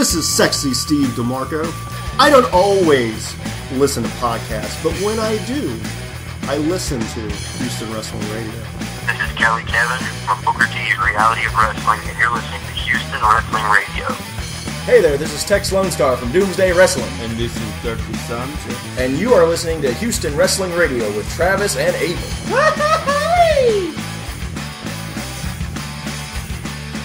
This is Sexy Steve DeMarco. I don't always listen to podcasts, but when I do, I listen to Houston Wrestling Radio. This is Kelly Kevin from Booker T's Reality of Wrestling, and you're listening to Houston Wrestling Radio. Hey there, this is Tex Lone Star from Doomsday Wrestling. And this is Dirty Sons. And you are listening to Houston Wrestling Radio with Travis and Abel.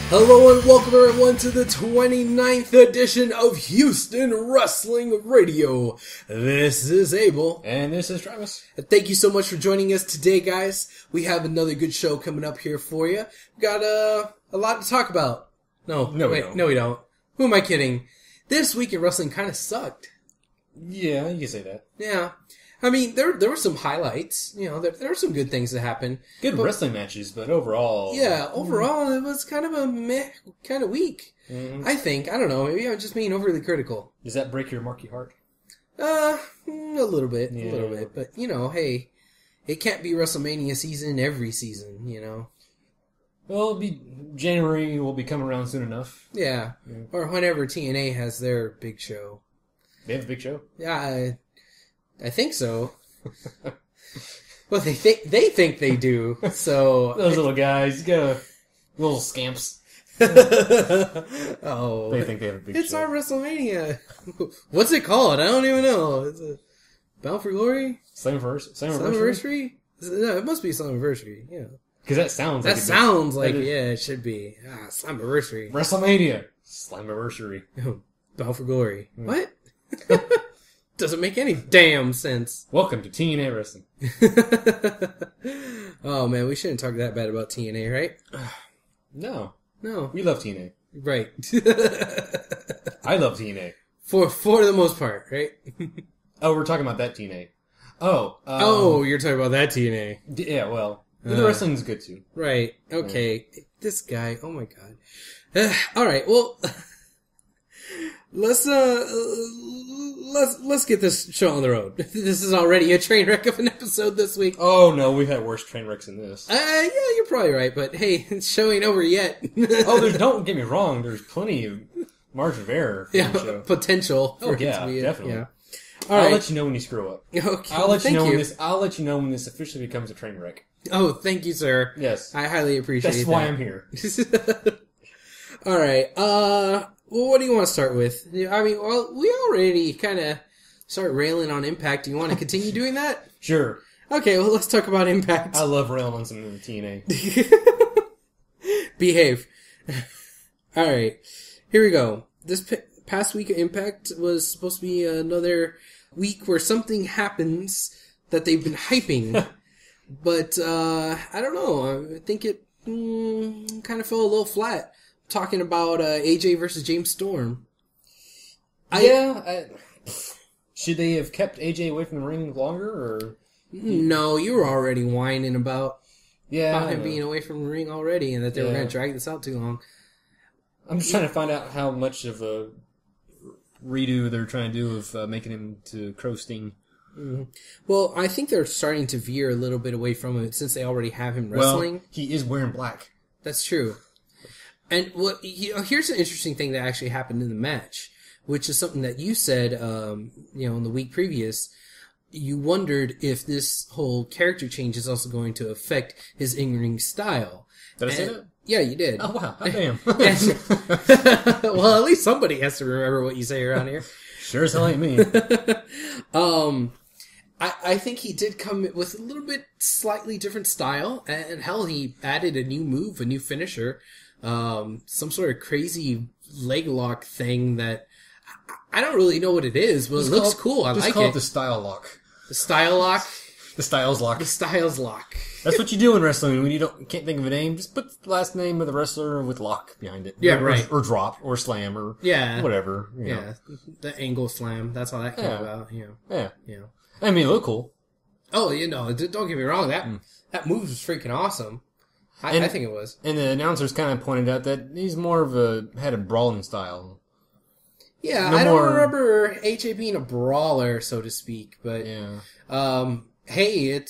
Hello and welcome everyone to the 29th edition of Houston Wrestling Radio. This is Abel. And this is Travis. Thank you so much for joining us today, guys. We have another good show coming up here for you. We've got a lot to talk about. No, we don't. Who am I kidding? This week in wrestling kind of sucked. Yeah, you can say that. Yeah. I mean, there were some highlights. You know, there were some good things that happened. Good wrestling matches, but overall... Yeah, overall, it was kind of a meh, kind of weak. Mm-hmm. I think. I don't know. Maybe I'm just being overly critical. Does that break your Marky heart? A little bit. Yeah. A little bit. But, you know, hey, it can't be WrestleMania season every season, you know. Well, January will be coming around soon enough. Yeah. Or whenever TNA has their big show. They have a big show? Yeah, I think so. Well, they think they do. So those little guys, you got little scamps. Oh, they think they have a big show. It's our WrestleMania. What's it called? I don't even know. It's a Bound for Glory? Slammiversary? No, it must be Slammiversary. Yeah. Because that sounds like it should be. Slammiversary. WrestleMania. Slammiversary. Bound for Glory. What? Doesn't make any damn sense. Welcome to TNA Wrestling. Oh man, we shouldn't talk that bad about TNA, right? No. We love TNA. Right. I love TNA. For the most part, right? Oh, we're talking about that TNA. Oh. You're talking about that TNA. Yeah, well, the wrestling's good too. Right. Okay. Yeah. This guy. Oh my god. All right. Well, let's get this show on the road. This is already a train wreck of an episode this week. Oh no, we've had worse train wrecks than this. Yeah, you're probably right, but hey, the show ain't over yet. Don't get me wrong, there's plenty of margin of error for the show. Potential. Oh yeah, definitely. Yeah. I'll let you know when you screw up. Okay. I'll let you know when this officially becomes a train wreck. Oh, thank you, sir. Yes. I highly appreciate that. That's why I'm here. All right. Well, what do you want to start with? I mean, well, we already kind of start railing on Impact. Do you want to continue doing that? Sure. Okay, well, let's talk about Impact. I love railing on some TNA. Behave. All right. Here we go. This past week of Impact was supposed to be another week where something happens that they've been hyping. But, I don't know. I think it kind of fell a little flat. Talking about AJ versus James Storm. Should they have kept AJ away from the ring longer, or? No, you were already whining about him being away from the ring already, and that they were going to drag this out too long. I'm just trying to find out how much of a redo they're trying to do of making him to Crow Sting. Mm-hmm. Well, I think they're starting to veer a little bit away from it since they already have him wrestling. Well, he is wearing black. That's true. And here's an interesting thing that actually happened in the match, which is something that you said, in the week previous. You wondered if this whole character change is also going to affect his in-ring style. Did I say that? Yeah, you did. Oh, wow. Oh, damn. Well, at least somebody has to remember what you say around here. Sure as hell ain't me. I think he did come with a little bit slightly different style, and hell, he added a new move, a new finisher, some sort of crazy leg lock thing that I don't really know what it is, but it looks cool. I like it. Just call it the style lock. The style lock? The styles lock. The styles lock. That's what you do in wrestling when you can't think of a name. Just put the last name of the wrestler with lock behind it. Yeah, right. Or drop, or slam, or whatever. You know. The angle slam. That's how that came about. Yeah. I mean, it looked cool. Oh, don't get me wrong. That move was freaking awesome. I think it was. And the announcers kind of pointed out that he's more of had a brawling style. Yeah, I don't remember AJ being a brawler, so to speak, but hey,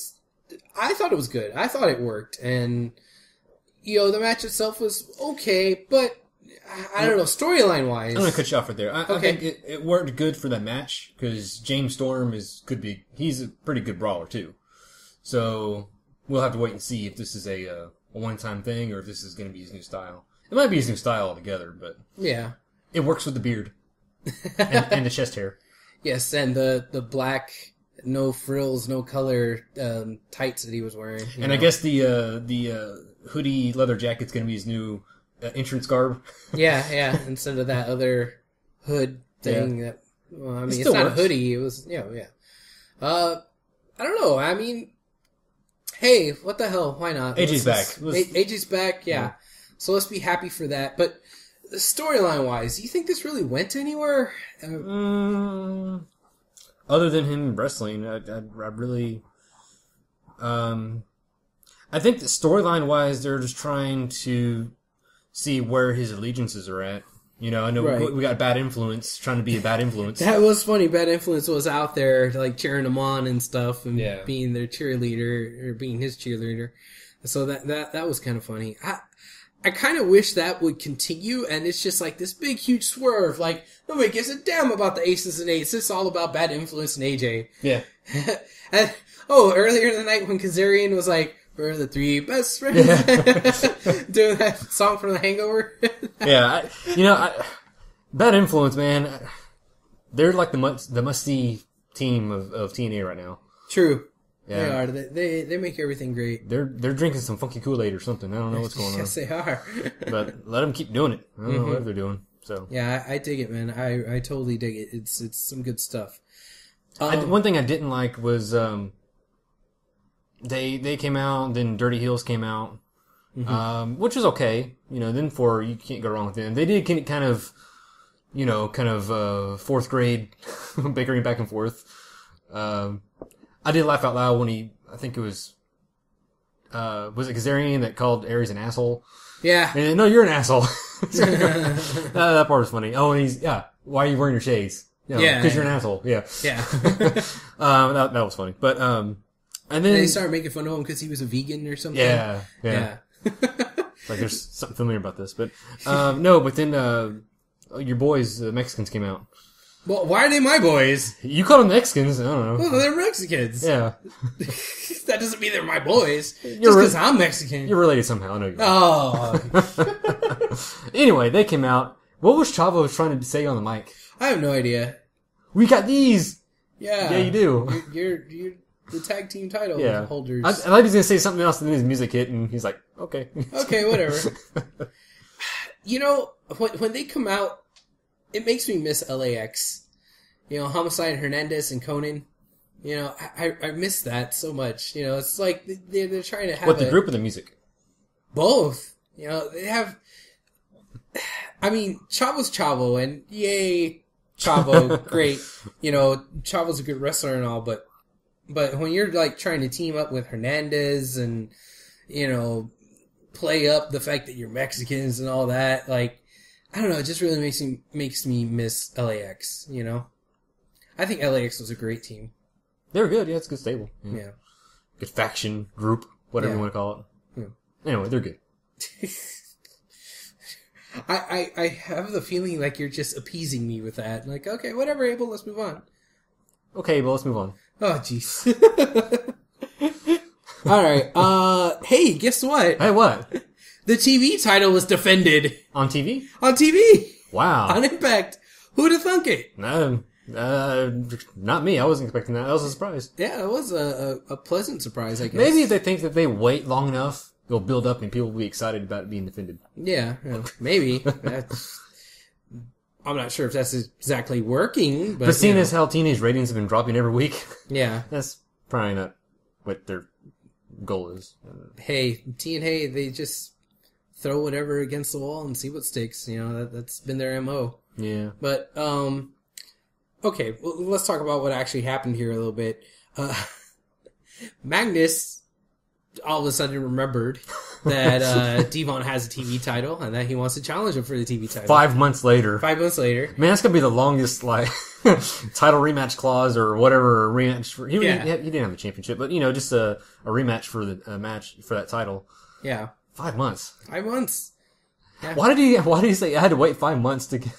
I thought it was good. I thought it worked, and the match itself was okay, but I don't know, storyline wise. I'm gonna cut you off right there. I Okay. think it worked good for that match because James Storm he's a pretty good brawler too. So we'll have to wait and see if this is a one-time thing or if this is going to be his new style. It might be his new style altogether, but Yeah. it works with the beard and the chest hair. Yes, and the black, no frills, no color tights that he was wearing. And I guess the hoodie leather jacket's going to be his new entrance garb. Yeah, instead of that other hood thing that, well, I mean, it's still not works. a hoodie, it was, yeah. I don't know, I mean, hey, what the hell, why not? AJ's back. AJ's back, yeah. So let's be happy for that, but storyline wise, do you think this really went anywhere? Other than him wrestling, I really, I think that storyline wise, they're just trying to see where his allegiances are at. You know, I know Right. we got Bad Influence trying to be a bad influence. That was funny. Bad Influence was out there, like, cheering him on and stuff, and Yeah. being their cheerleader, or being his cheerleader. So that was kind of funny. I kind of wish that would continue, and it's just like this big, huge swerve. Like, nobody gives a damn about the Aces and Eights. It's all about Bad Influence and AJ. Yeah. And, earlier in the night when Kazarian was like, we're the three best friends. Doing that song from The Hangover. Yeah. Bad Influence, man. They're like the musty team of TNA right now. True. Yeah. They are. They make everything great. They're drinking some funky Kool-Aid or something. I don't know what's going on. Yes, they are. But let them keep doing it. I don't know what they're doing. So Yeah, I dig it, man. I totally dig it. It's some good stuff. one thing I didn't like was they came out, then Dirty Heels came out, which was okay. You know, then you can't go wrong with them. They did kind of fourth grade bickering back and forth. I did laugh out loud when I think it was it Kazarian that called Aries an asshole? Yeah. And, no, you're an asshole. That part was funny. Oh, and why are you wearing your shades? Yeah. Because you're an asshole. Yeah. Yeah. That was funny. But, and then They started making fun of him because he was a vegan or something. Yeah. Like there's something familiar about this, but, no, but then, your boys, the Mexicans came out. Well, why are they my boys? You call them Mexicans, I don't know. Well, they're Mexicans. Yeah. That doesn't mean they're my boys. Just You're because I'm Mexican. You're related somehow, I know you are. Oh. Anyway, they came out. What was Chavo trying to say on the mic? I have no idea. We got these! Yeah. Yeah, you do. You're the tag team title Yeah. holders. I thought he was going to say something else and then his music hit and he's like, okay. Okay, whatever. When they come out, it makes me miss LAX. Homicide, Hernandez, and Conan. I miss that so much. It's like they're trying to have What, the group or the music? both. They have. I mean, Chavo's Chavo, and yay, Chavo, great. Chavo's a good wrestler and all, but when you're like trying to team up with Hernandez and play up the fact that you're Mexicans and all that, like, I don't know, it just really makes me miss LAX. I think LAX was a great team. They were good, yeah, it's a good stable. Yeah. Good faction, group, whatever Yeah. you want to call it. Yeah. Anyway, they're good. I have the feeling like you're just appeasing me with that. Like, okay, whatever, Abel, let's move on. Okay, well, let's move on. Oh, jeez. Alright, hey, guess what? Hey, what? The TV title was defended On TV? on TV! Wow. On Impact. Who'd have thunk it? Not me. I wasn't expecting that. That was a surprise. Yeah, it was a pleasant surprise, I guess. Maybe if they think that they wait long enough, they'll build up and people will be excited about it being defended. Yeah, maybe. I'm not sure if that's exactly working, but Seeing as how teenage ratings have been dropping every week, yeah. that's probably not what their goal is. Hey, TNA, they just throw whatever against the wall and see what sticks. That's been their MO. Yeah. But, okay, well, let's talk about what actually happened here a little bit. Magnus all of a sudden remembered that Devon has a TV title and that he wants to challenge him for the TV title. 5 months later. 5 months later. Man, that's gonna be the longest, title rematch clause or whatever rematch for. He didn't have a championship, but, just a rematch for the match for that title. Yeah. 5 months. 5 months. Yeah. Why did he say I had to wait 5 months to get...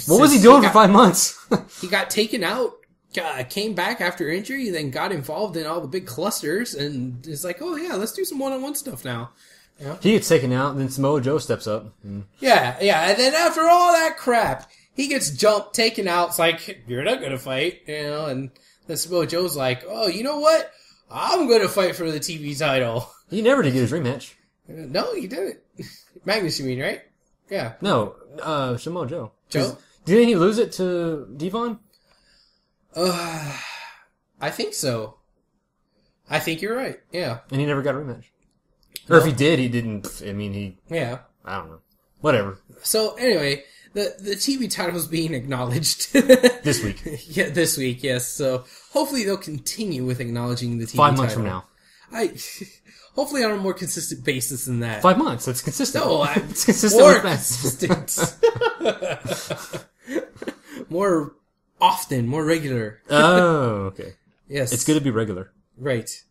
What was he doing for 5 months? He got taken out, came back after injury, then got involved in all the big clusters, and is like, oh yeah, let's do some one-on-one stuff now. Yeah. He gets taken out, and then Samoa Joe steps up. Yeah, and then after all that crap, he gets jumped, taken out. It's like, you're not gonna fight, and then Samoa Joe's like, oh, you know what? I'm gonna fight for the TV title. He never did get his rematch. No, he didn't. Magnus, you mean, right? Yeah. No, Samoa Joe. Joe? Didn't he lose it to Devon? I think so. I think you're right, yeah. And he never got a rematch. No. Or if he did, he didn't. I mean, Yeah. I don't know. Whatever. So, anyway, the TV title's being acknowledged. This week. Yeah, this week, yes. So, hopefully they'll continue with acknowledging the TV title. 5 months from now. Hopefully on a more consistent basis than that. 5 months. That's consistent. No, it's consistent more with that. consistent. More often, more regular. Oh, okay. Yes. It's good to be regular. Right.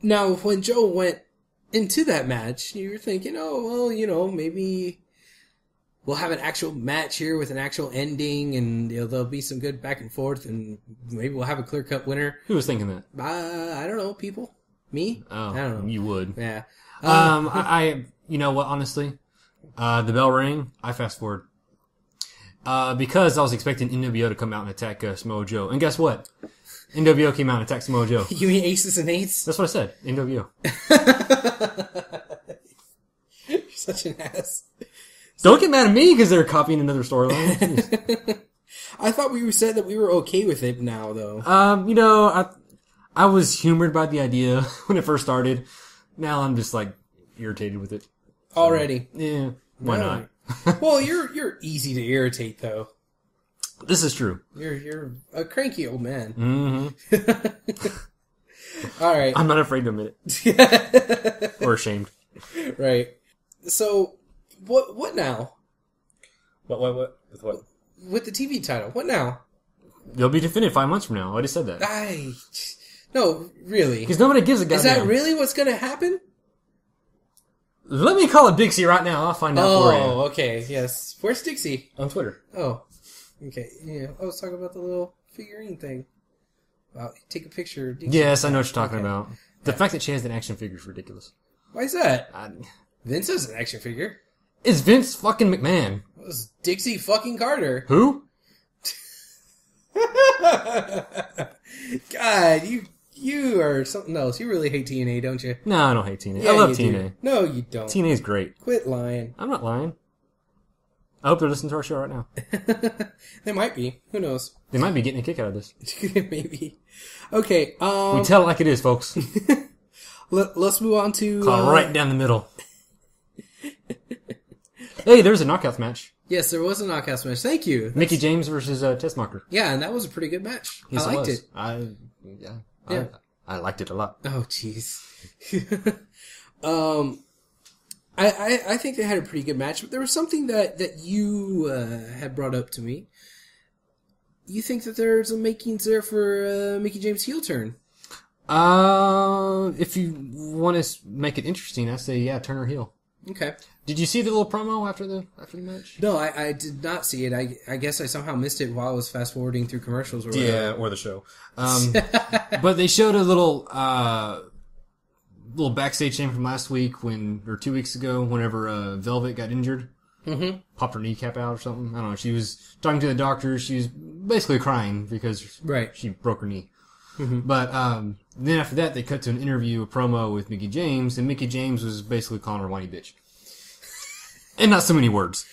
Now, when Joe went into that match, you were thinking, oh, well, maybe we'll have an actual match here with an actual ending, and there'll be some good back and forth, and maybe we'll have a clear-cut winner. Who was thinking that? I don't know, people. Me? Oh, I don't know. you would. Yeah. You know what, honestly? The bell rang, I fast forward. Because I was expecting NWO to come out and attack Samoa Joe. And guess what? NWO came out and attacked Samoa Joe. You mean Aces and Eights? That's what I said. NWO. You're such an ass. Don't get mad at me because they're copying another storyline. I thought we said that we were okay with it now, though. I was humored by the idea when it first started. Now I'm just like irritated with it. Already. Yeah. Why not? Well, you're easy to irritate, though. This is true. You're a cranky old man. Mm-hmm. All right. I'm not afraid to admit it. Or ashamed. Right. So, what now? What? With what? With the TV title. What now? You'll be defended 5 months from now. I just said that. No, really. Because nobody gives a goddamn. Is that really what's going to happen? Let me call it Dixie right now. I'll find out for you. Oh, okay. Yes. Where's Dixie? On Twitter. Oh. Okay. Yeah. I was talking about the little figurine thing. Wow. Take a picture of Dixie. Yes, I know what you're talking about. The fact that she has an action figure is ridiculous. Why is that? Vince has an action figure. It's Vince fucking McMahon. It was Dixie fucking Carter. Who? God, you are something else. You really hate TNA, don't you? No, I don't hate TNA. Yeah, I love you TNA. do. No, you don't. TNA's great. Quit lying. I'm not lying. I hope they're listening to our show right now. They might be. Who knows? They might be getting a kick out of this. Maybe. Okay. We tell it like it is, folks. Let's move on to Call right down the middle. Hey, there's a knockouts match. Yes, there was a knockouts match. Thank you. Mickie James versus Tessmacher. Yeah, and that was a pretty good match. Yes, I liked it. I liked it a lot. Oh, jeez. I think they had a pretty good match, but there was something that you had brought up to me. You think that there's some makings there for Mickie James' heel turn? If you want to make it interesting, I say turn her heel. Okay. Did you see the little promo after the match? No, I did not see it. I guess I somehow missed it while I was fast forwarding through commercials or whatever. Yeah, or the show. But they showed a little backstage thing from last week or 2 weeks ago, whenever Velvet got injured. Mm-hmm. Popped her kneecap out or something. I don't know. She was talking to the doctor. She was basically crying because she broke her knee. Mm-hmm. But then after that, they cut to an interview, a promo with Mickie James, and Mickie James was basically calling her whiny bitch. And not so many words.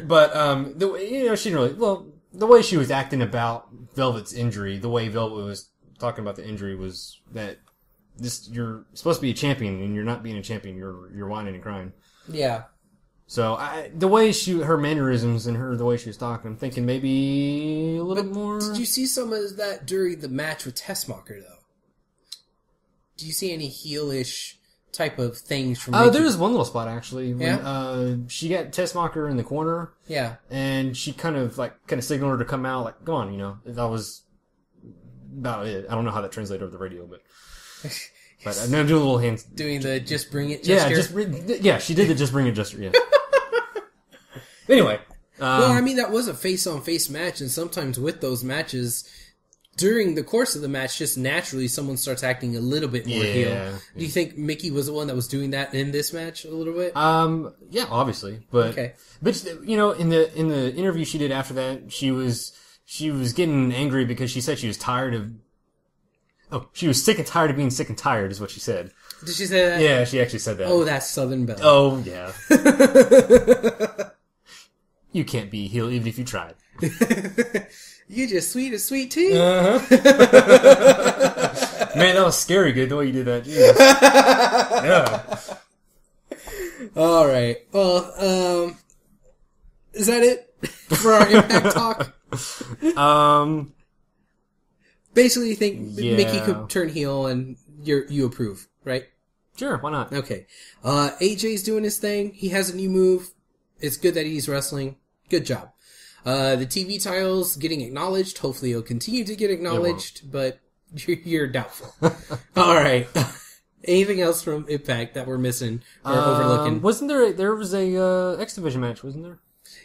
But she didn't really. The way she was acting about Velvet's injury, the way Velvet was talking about the injury was that you're supposed to be a champion, and you're not being a champion. You're whining and crying. Yeah. So the way her mannerisms and the way she was talking, I'm thinking maybe a little more. Did you see some of that during the match with Tessmacher though? Do you see any heelish type of things from? There was one little spot actually. When, she got Tessmacher in the corner. Yeah. And she kind of signaled her to come out, come on, That was about it. I don't know how that translated over the radio, but. But I'm doing a little hand. Doing the just bring it gesture. Yeah, she did the just bring it gesture. Yeah. Anyway. Well, I mean, that was a face-on-face match, and sometimes with those matches, during the course of the match, just naturally someone starts acting a little bit more heel. Do you think Mickie was the one that was doing that in this match a little bit? Yeah, obviously, but okay. But you know, in the interview she did after that, she was getting angry because she said she was tired of. Oh, she was sick and tired of being sick and tired, is what she said. Did she say that? Yeah, she actually said that. Oh, that's Southern Belle. Oh, yeah. You can't be heel even if you tried. You just sweet as sweet tea. Uh-huh. Man, that was scary good the way you did that. Jesus. Yeah. All right. Well, is that it for our Impact talk? Basically, you think Mickie could turn heel and you approve, right? Sure, why not? Okay. AJ's doing his thing. He has a new move. It's good that he's wrestling. Good job. The TV title's getting acknowledged. Hopefully he'll continue to get acknowledged, but you're doubtful. All right. Anything else from Impact that we're missing or overlooking? Wasn't there was a X Division match, wasn't there?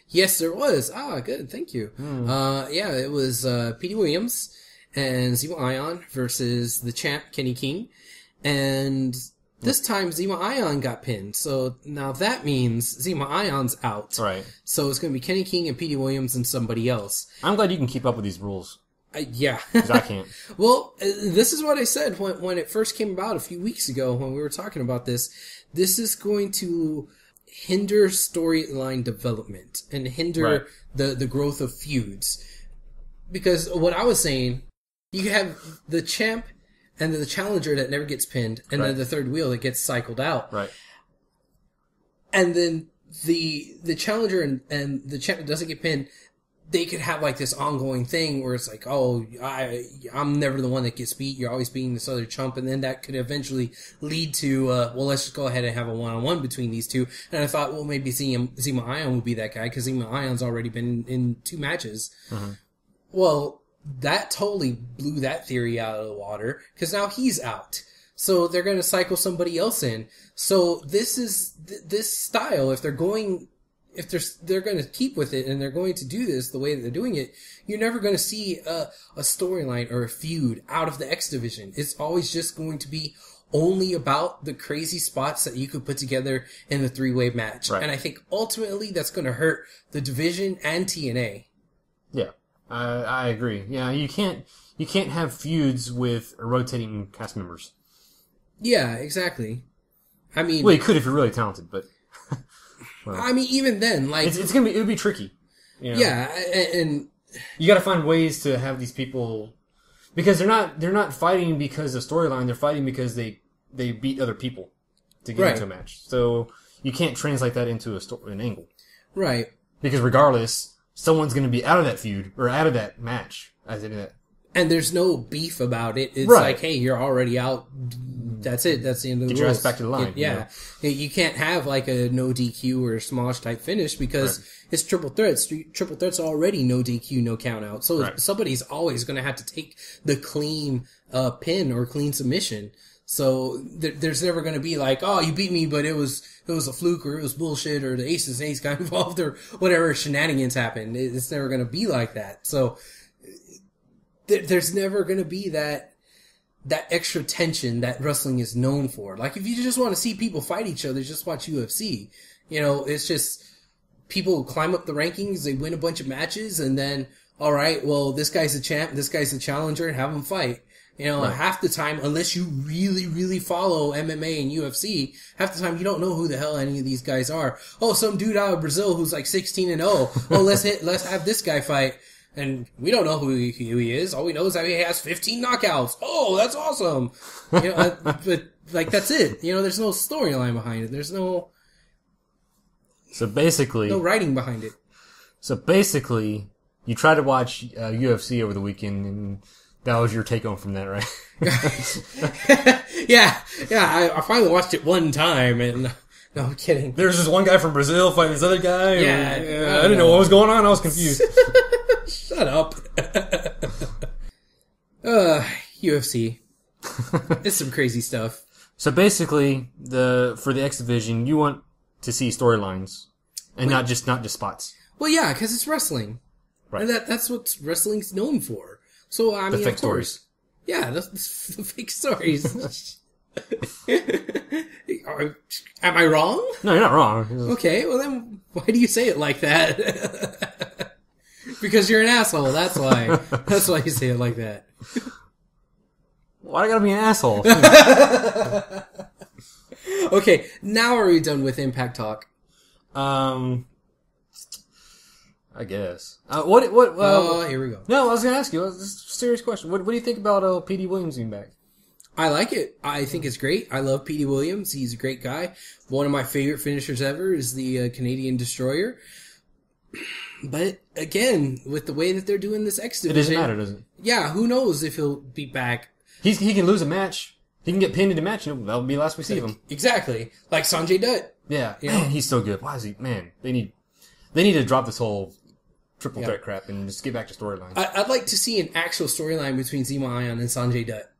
Yes, there was. Ah, good. Thank you. Yeah, it was Petey Williams and Zema Ion versus the champ, Kenny King. And this time, Zema Ion got pinned. So now that means Zema Ion's out. Right. So it's going to be Kenny King and Petey Williams and somebody else. I'm glad you can keep up with these rules. Yeah. Because I can't. Well, this is what I said when it first came about a few weeks ago when we were talking about this. This is going to hinder storyline development and hinder the growth of feuds. Because what I was saying, you have the champ and the challenger that never gets pinned, and then the third wheel that gets cycled out. Right. And then the challenger and the champ that doesn't get pinned, they could have like this ongoing thing where it's like, oh, I'm never the one that gets beat. You're always beating this other chump. And then that could eventually lead to, well, let's just go ahead and have a one-on-one between these two. And I thought, well, maybe Zema Ion would be that guy because Zema Ion's already been in 2 matches. Mm-hmm. Well, that totally blew that theory out of the water because now he's out. So they're going to cycle somebody else in. So this is this style. If they're going to keep with it and they're going to do this the way that they're doing it, you're never going to see a storyline or a feud out of the X Division. It's always just going to be only about the crazy spots that you could put together in the 3-way match. Right. And I think ultimately that's going to hurt the division and TNA. Yeah. I agree. Yeah, you can't have feuds with rotating cast members. Yeah, exactly. I mean, well, you could if you're really talented, but well, I mean, even then, like it would be tricky. You know? Yeah, and you got to find ways to have these people because they're not fighting because of storyline. They're fighting because they beat other people to get into a match. So you can't translate that into an angle, right? Because regardless, someone's going to be out of that feud or out of that match as in that. And there's no beef about it. It's like, hey, you're already out. That's it. That's the end of the rules. Get your ass back to the line. You can't have like a no DQ or smallish type finish because it's triple threats. Triple threats are already no DQ, no count out. So somebody's always going to have to take the clean pin or clean submission. So there's never going to be like, oh, you beat me, but it was a fluke or it was bullshit or the aces and eights got involved or whatever shenanigans happened. It's never going to be like that. So there's never going to be that extra tension that wrestling is known for. Like if you just want to see people fight each other, just watch UFC. You know, it's just people climb up the rankings, they win a bunch of matches, and then, all right, well, this guy's a champ, this guy's a challenger, and have them fight. You know, half the time, unless you really, really follow MMA and UFC, half the time you don't know who the hell any of these guys are. Oh, some dude out of Brazil who's like 16-0. Oh, let's have this guy fight. And we don't know who he is. All we know is that he has 15 knockouts. Oh, that's awesome. You know, but like that's it. You know, there's no storyline behind it. There's no. So basically, no writing behind it. So basically, you try to watch UFC over the weekend, and that was your take home from that, right? Yeah. I finally watched it one time, and no, I'm kidding. There's this one guy from Brazil fighting this other guy. I didn't know what was going on. I was confused. Shut up. UFC. It's some crazy stuff. So basically, for the X Division, you want to see storylines and not just spots. Well, yeah, because it's wrestling. Right. And that's what wrestling's known for. So, I mean, fake of course. stories. Yeah, the fake stories. Am I wrong? No, you're not wrong. Okay, well then, why do you say it like that? Because you're an asshole, that's why. That's why you say it like that. Why I gotta be an asshole? Okay, now are we done with Impact Talk? I guess. Here we go. No, I was gonna ask you. This is a serious question. What do you think about P.D. Williams being back? I like it. I think it's great. I love P.D. Williams. He's a great guy. One of my favorite finishers ever is the Canadian Destroyer. But again, with the way that they're doing this X Division, It doesn't matter, does it? Yeah, who knows if he'll be back? He can lose a match. He can get pinned in a match. That'll be the last we see of him. Exactly, like Sanjay Dutt. Yeah, You man, know? he's so good. Why is he? Man, they need to drop this whole triple threat crap and just get back to storylines. I'd like to see an actual storyline between Zema Ion and Sanjay Dutt.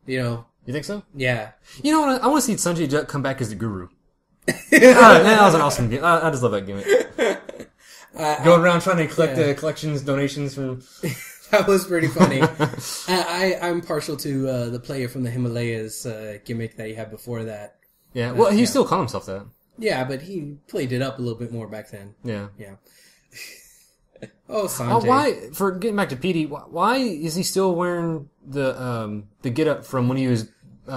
You know? You think so? Yeah. You know what? I want to see Sanjay Dutt come back as the Guru. That was an awesome gimmick. I just love that gimmick. Going around trying to collect collections, donations from... That was pretty funny. I'm partial to the player from the Himalayas gimmick that he had before that. Yeah, well, he still called himself that. Yeah, but he played it up a little bit more back then. Yeah. Yeah. Oh, Sanjay. Why, for getting back to PD, why is he still wearing the get-up from when he was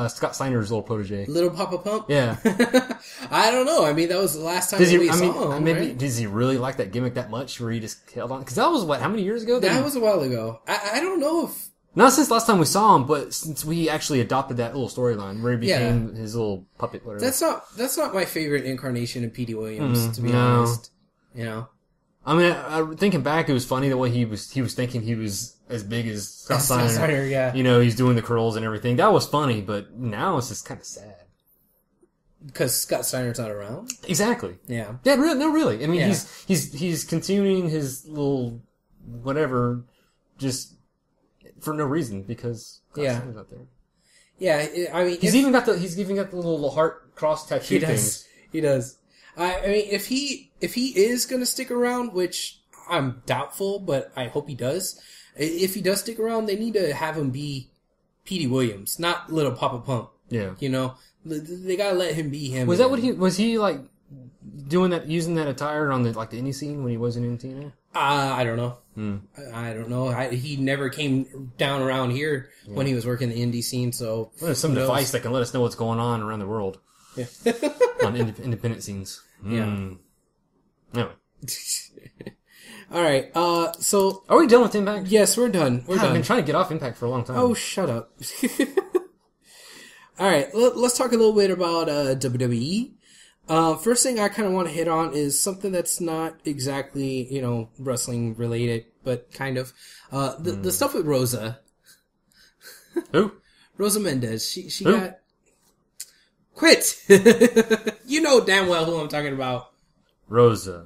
Scott Steiner's little protege? Little Papa Pump? Yeah. I don't know. I mean, that was the last time we saw him, right? Does he really like that gimmick that much where he just held on? Because that was, how many years ago? That was a while ago. I don't know if... Not since last time we saw him, but since we actually adopted that little storyline where he became his little puppet, whatever. That's not my favorite incarnation of P.D. Williams, to be honest. You know? I mean, thinking back, it was funny the way he was thinking he was as big as Scott Steiner. Yeah. You know, he's doing the curls and everything. That was funny, but now it's just kind of sad. Because Scott Steiner's not around? Exactly. Yeah. Yeah, really. I mean, he's continuing his little whatever just for no reason because Scott Steiner's out there. Yeah, I mean... He's even got the little heart cross tattoo things. He does. I mean, if he is going to stick around, which I'm doubtful, but I hope he does. If he does stick around, they need to have him be P.D. Williams, not Little Papa Pump. Yeah. You know, they gotta let him be him. Was that what was he like doing that, using that attire on the indie scene when he wasn't in TNA? I don't know. I don't know. He never came down around here when he was working the indie scene, so. Well, there's some device that can let us know what's going on around the world. Yeah. On independent scenes. Yeah. Anyway. All right. So are we done with Impact? Yes, we're done. We're done. I've been trying to get off Impact for a long time. Oh, shut up. All right. Let's talk a little bit about WWE. First thing I kind of want to hit on is something that's not exactly, wrestling related, but kind of. The stuff with Rosa. Who? Rosa Mendez. She Who? got... Quit! You know damn well who I'm talking about. Rosa.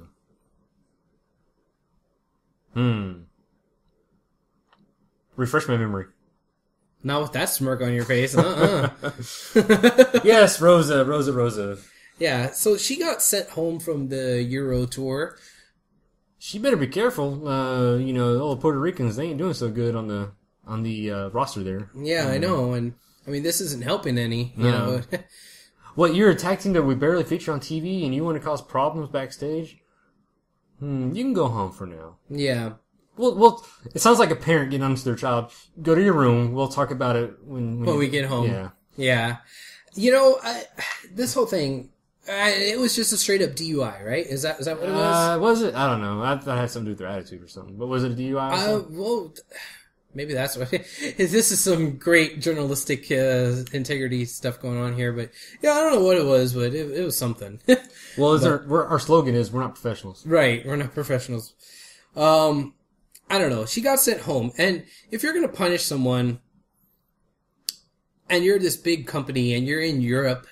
Refresh my memory. Not with that smirk on your face. Yes, Rosa. Yeah, so she got sent home from the Euro tour. She better be careful. All the Puerto Ricans, they ain't doing so good on the roster there. Yeah, I know, and I mean this isn't helping any. You know. What, you're a tag team that we barely feature on TV, and you want to cause problems backstage? You can go home for now. Yeah. Well, it sounds like a parent getting on to their child. Go to your room. We'll talk about it when we get home. Yeah. Yeah. This whole thing, it was just a straight up DUI, right? Is that what it was? Was it? I don't know. I thought it had something to do with their attitude or something. But was it a DUI? Well, maybe that's what. This is some great journalistic integrity stuff going on here, but yeah, I don't know what it was, but it was something. Well, our slogan is we're not professionals. Right, we're not professionals. I don't know. She got sent home, and if you're going to punish someone, and you're this big company, and you're in Europe,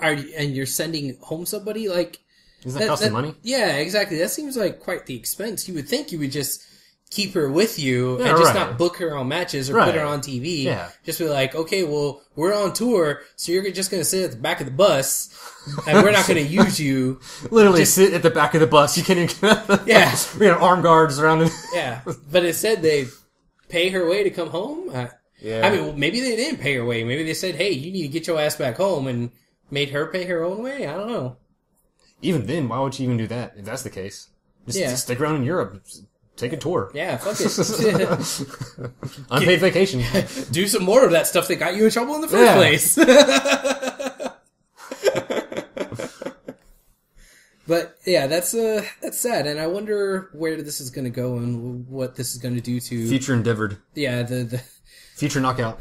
and you're sending home somebody, like... Isn't that costing money? Yeah, exactly. That seems like quite the expense. You would think you would just keep her with you Yeah, and just right. not book her on matches or Right. put her on TV. Yeah. Just be like, okay, well, we're on tour, so you're just going to sit at the back of the bus, and we're not going to use you. Literally sit at the back of the bus. You can't even... Yeah. We got armed guards around it. Yeah. But it said they pay her way to come home. Yeah. I mean, well, maybe they didn't pay her way. Maybe they said, hey, you need to get your ass back home, and made her pay her own way. I don't know. Even then, why would you even do that, if that's the case? Just stick around in Europe. Take a tour. Yeah, fuck it. Unpaid vacation. Do some more of that stuff that got you in trouble in the first place. But yeah, that's sad, and I wonder where this is going to go and what this is going to do to Future endeavored. Yeah, the Future knockout.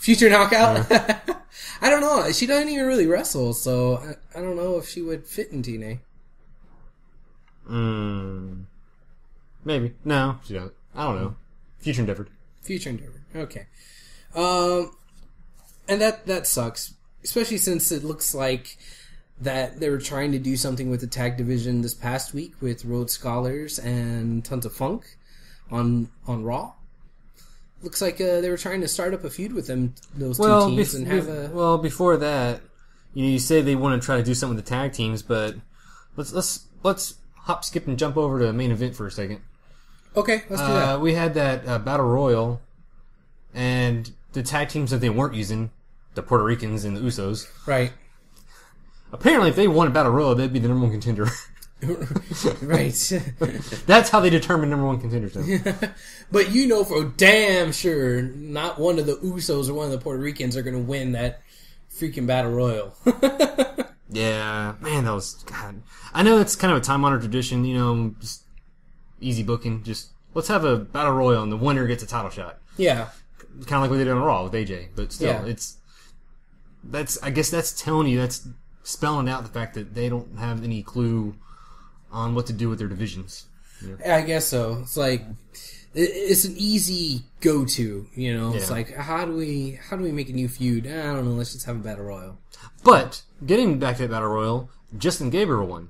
future knockout. Yeah. I don't know. She doesn't even really wrestle, so I don't know if she would fit in TNA. Maybe. No, she doesn't. I don't know. Future endeavored. Future endeavor. Okay. And that sucks, especially since it looks like that they were trying to do something with the tag division this past week with Rhodes Scholars and Tons of Funk on Raw. Looks like they were trying to start up a feud with those two teams, and have a... Well, before that, you say they want to try to do something with the tag teams, but let's hop, skip, and jump over to the main event for a second. Okay, let's do that. We had that Battle Royal, and the tag teams that they weren't using, the Puerto Ricans and the Usos. Right. Apparently, if they won a Battle Royal, they'd be the number one contender. Right. That's how they determine number one contenders. But you know for damn sure not one of the Usos or one of the Puerto Ricans are going to win that freaking Battle Royal. Yeah, man, that was... God. I know it's kind of a time-honored tradition, just easy booking. Just, let's have a Battle Royal and the winner gets a title shot. Yeah. Kind of like what they did on Raw with AJ. But still, I guess that's telling you, that's spelling out the fact that they don't have any clue on what to do with their divisions. I guess so. It's like it's an easy go-to, It's like how do we make a new feud? I don't know. Let's just have a battle royal. But getting back to that battle royal, Justin Gabriel won.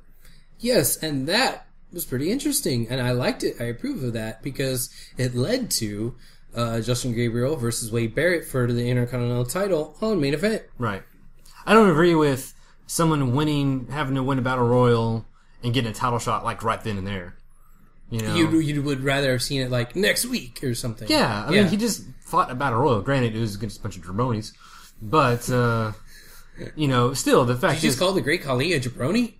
Yes, and that was pretty interesting, and I liked it. I approve of that because it led to Justin Gabriel versus Wade Barrett for the Intercontinental title on main event. Right. I don't agree with someone having to win a battle royal and getting a title shot like right then and there. You would rather have seen it like next week or something. Yeah, I mean, he just fought a battle royal. Granted, it was against a bunch of jabronis, but still, the fact Did you just call the Great Khali a jabroni?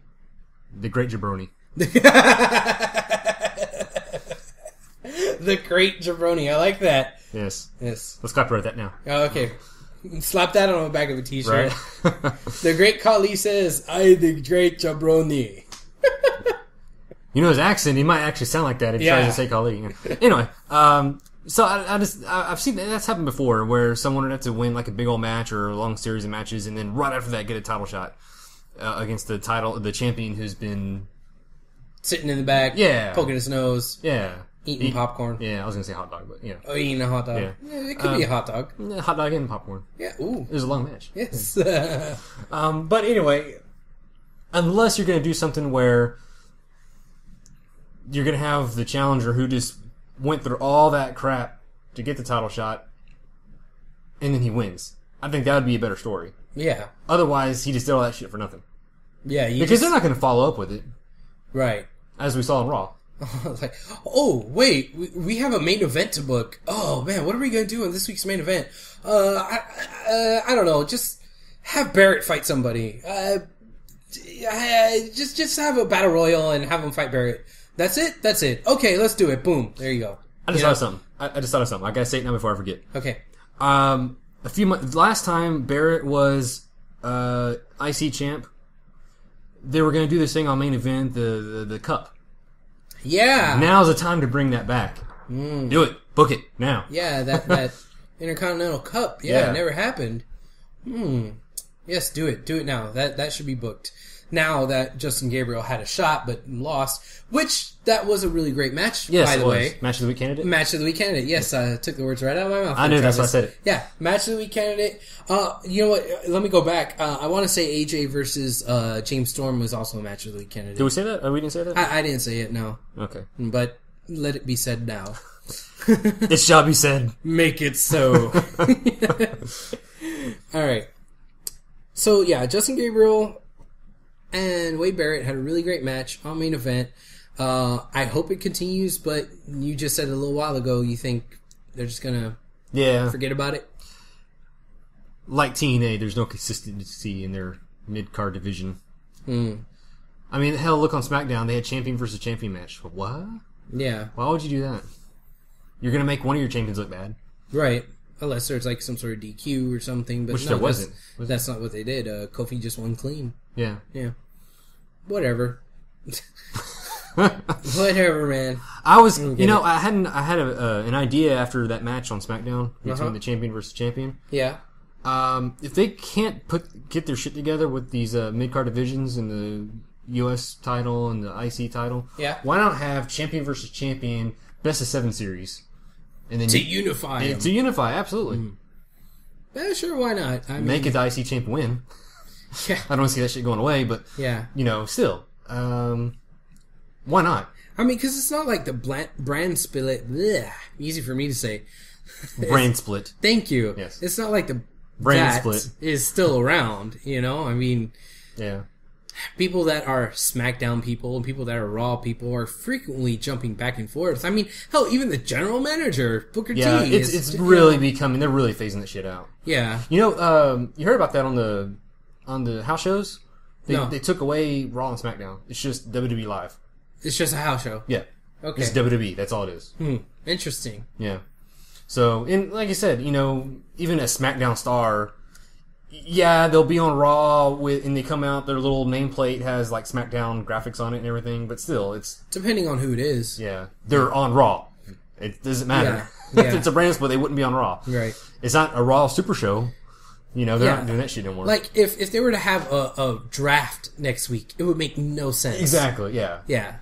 The Great Jabroni. The Great Jabroni. I like that. Yes. Yes. Let's copyright that now. Oh, okay. Slap that on the back of a t-shirt. Right? The Great Khali says, I the Great Jabroni. His accent, he might actually sound like that if he tries to say Khali. Anyway, so I've seen that's happened before where someone would have to win like a big old match or a long series of matches and then right after that get a title shot against the champion who's been sitting in the back, poking his nose, eating popcorn. Yeah, I was going to say hot dog, but Oh, eating a hot dog. Yeah. It could be a hot dog. Hot dog and popcorn. Yeah, ooh. It was a long match. Yes. But anyway, unless you're going to do something where you're going to have the challenger who just went through all that crap to get the title shot, and then he wins. I think that would be a better story. Yeah. Otherwise, he just did all that shit for nothing. Yeah. Because they're not going to follow up with it. Right. As we saw in Raw. Like, oh, wait, we have a main event to book. Oh, man, what are we going to do in this week's main event? I don't know. Just have Barrett fight somebody. Just have a battle royal and have him fight Barrett. That's it. Okay, let's do it. Boom. There you go. I just thought of something. I just thought of something. I gotta say it now before I forget. Okay. A few months, last time Barrett was IC champ, they were gonna do this thing on main event, the cup. Yeah. Now's the time to bring that back. Do it. Book it now. Yeah, that Intercontinental Cup. Yeah, it never happened. Yes, do it. Do it now. That should be booked. Now that Justin Gabriel had a shot but lost, which that was a really great match, by the way. Match of the Week candidate? Match of the Week candidate. Yes, I took the words right out of my mouth. I knew that's why I said it. Yeah, Match of the Week candidate. You know what? Let me go back. I want to say AJ versus James Storm was also a Match of the Week candidate. Did we say that? Oh, we didn't say that? I didn't say it, no. Okay. But Let it be said now. It shall be said. Make it so. All right. So, yeah, Justin Gabriel and Wade Barrett had a really great match on main event. I hope it continues, but you just said a little while ago you think they're just going to forget about it? Like TNA, there's no consistency in their mid-card division. I mean, hell, look on SmackDown. They had champion versus champion match. What? Yeah. Why would you do that? You're going to make one of your champions look bad. Right. Unless there's like some sort of DQ or something. But Which no, there wasn't. That's not what they did. Kofi just won clean. Yeah. Yeah. Whatever. Whatever, man. I had an idea after that match on SmackDown between the champion versus champion. Yeah. If they can't get their shit together with these mid-card divisions and the U.S. title and the IC title, why not have champion versus champion best of 7 series? And then unify them. To unify, absolutely. Yeah, sure, why not? I mean, make it the IC champ win. Yeah. I don't see that shit going away, but still, why not? I mean, because it's not like the brand split. Bleh, easy for me to say. Brand split. Thank you. Yes. It's not like the brand split is still around. I mean, yeah. People that are SmackDown people and people that are Raw people are frequently jumping back and forth. I mean, hell, even the general manager, Booker T. It's really becoming. They're really phasing that shit out. Yeah. You heard about that on the house shows? They took away Raw and SmackDown. It's just WWE Live. It's just a house show. Yeah. Okay. It's WWE. That's all it is. Interesting. Yeah. So, and like I said, even a SmackDown star. Yeah, they'll be on Raw and they come out, their little nameplate has like SmackDown graphics on it and everything, but still, it's... Depending on who it is. Yeah, they're on Raw. It doesn't matter. Yeah. If it's a brand split, they wouldn't be on Raw. Right. It's not a Raw Super Show. They're not doing that shit anymore. Like, if they were to have a draft next week, it would make no sense. Exactly, yeah. Yeah.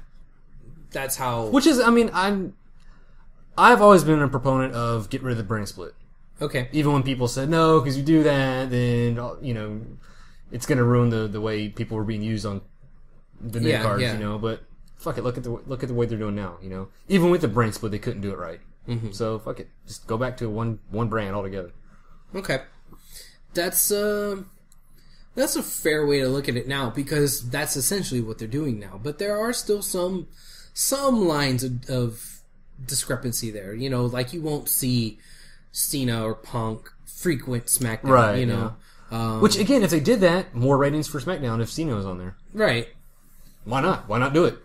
That's how... Which is, I mean, I've always been a proponent of get rid of the brand split. Okay. Even when people said, no, because you do that, then, it's going to ruin the way people were being used on the mid cards, but fuck it, look at the way they're doing now, Even with the brand split, they couldn't do it right. Mm-hmm. So, fuck it. Just go back to one brand altogether. Okay. That's a fair way to look at it now, because that's essentially what they're doing now. But there are still some lines of discrepancy there. Like you won't see Cena or Punk frequent SmackDown, right? Which again, if they did that, more ratings for SmackDown if Cena was on there, right? Why not? Why not do it?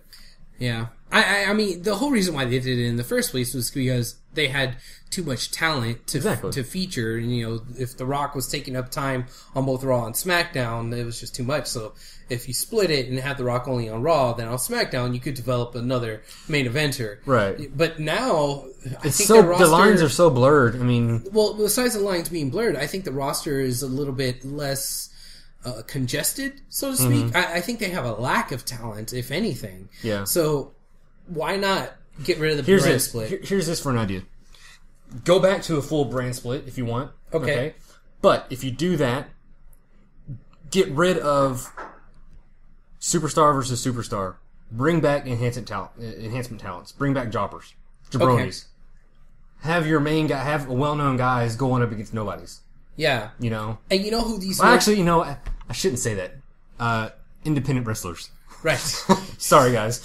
Yeah, I mean, the whole reason why they did it in the first place was because they had too much talent to feature. And, if The Rock was taking up time on both Raw and SmackDown, it was just too much. So if you split it and had The Rock only on Raw, then on SmackDown you could develop another main eventer. Right. But now, I think the lines are so blurred. I mean, well, besides the lines being blurred, I think the roster is a little bit less congested, so to speak. Mm-hmm. I think they have a lack of talent, if anything. Yeah. So why not get rid of the brand split? Here's this for an idea. Go back to a full brand split if you want. Okay. But if you do that, get rid of superstar versus superstar. Bring back enhancement talents. Bring back jabronis. Okay. Have your main guy, have well-known guys going up against nobodies. Yeah. And you know who these... Well, actually, I shouldn't say that. Independent wrestlers. Right. Sorry, guys.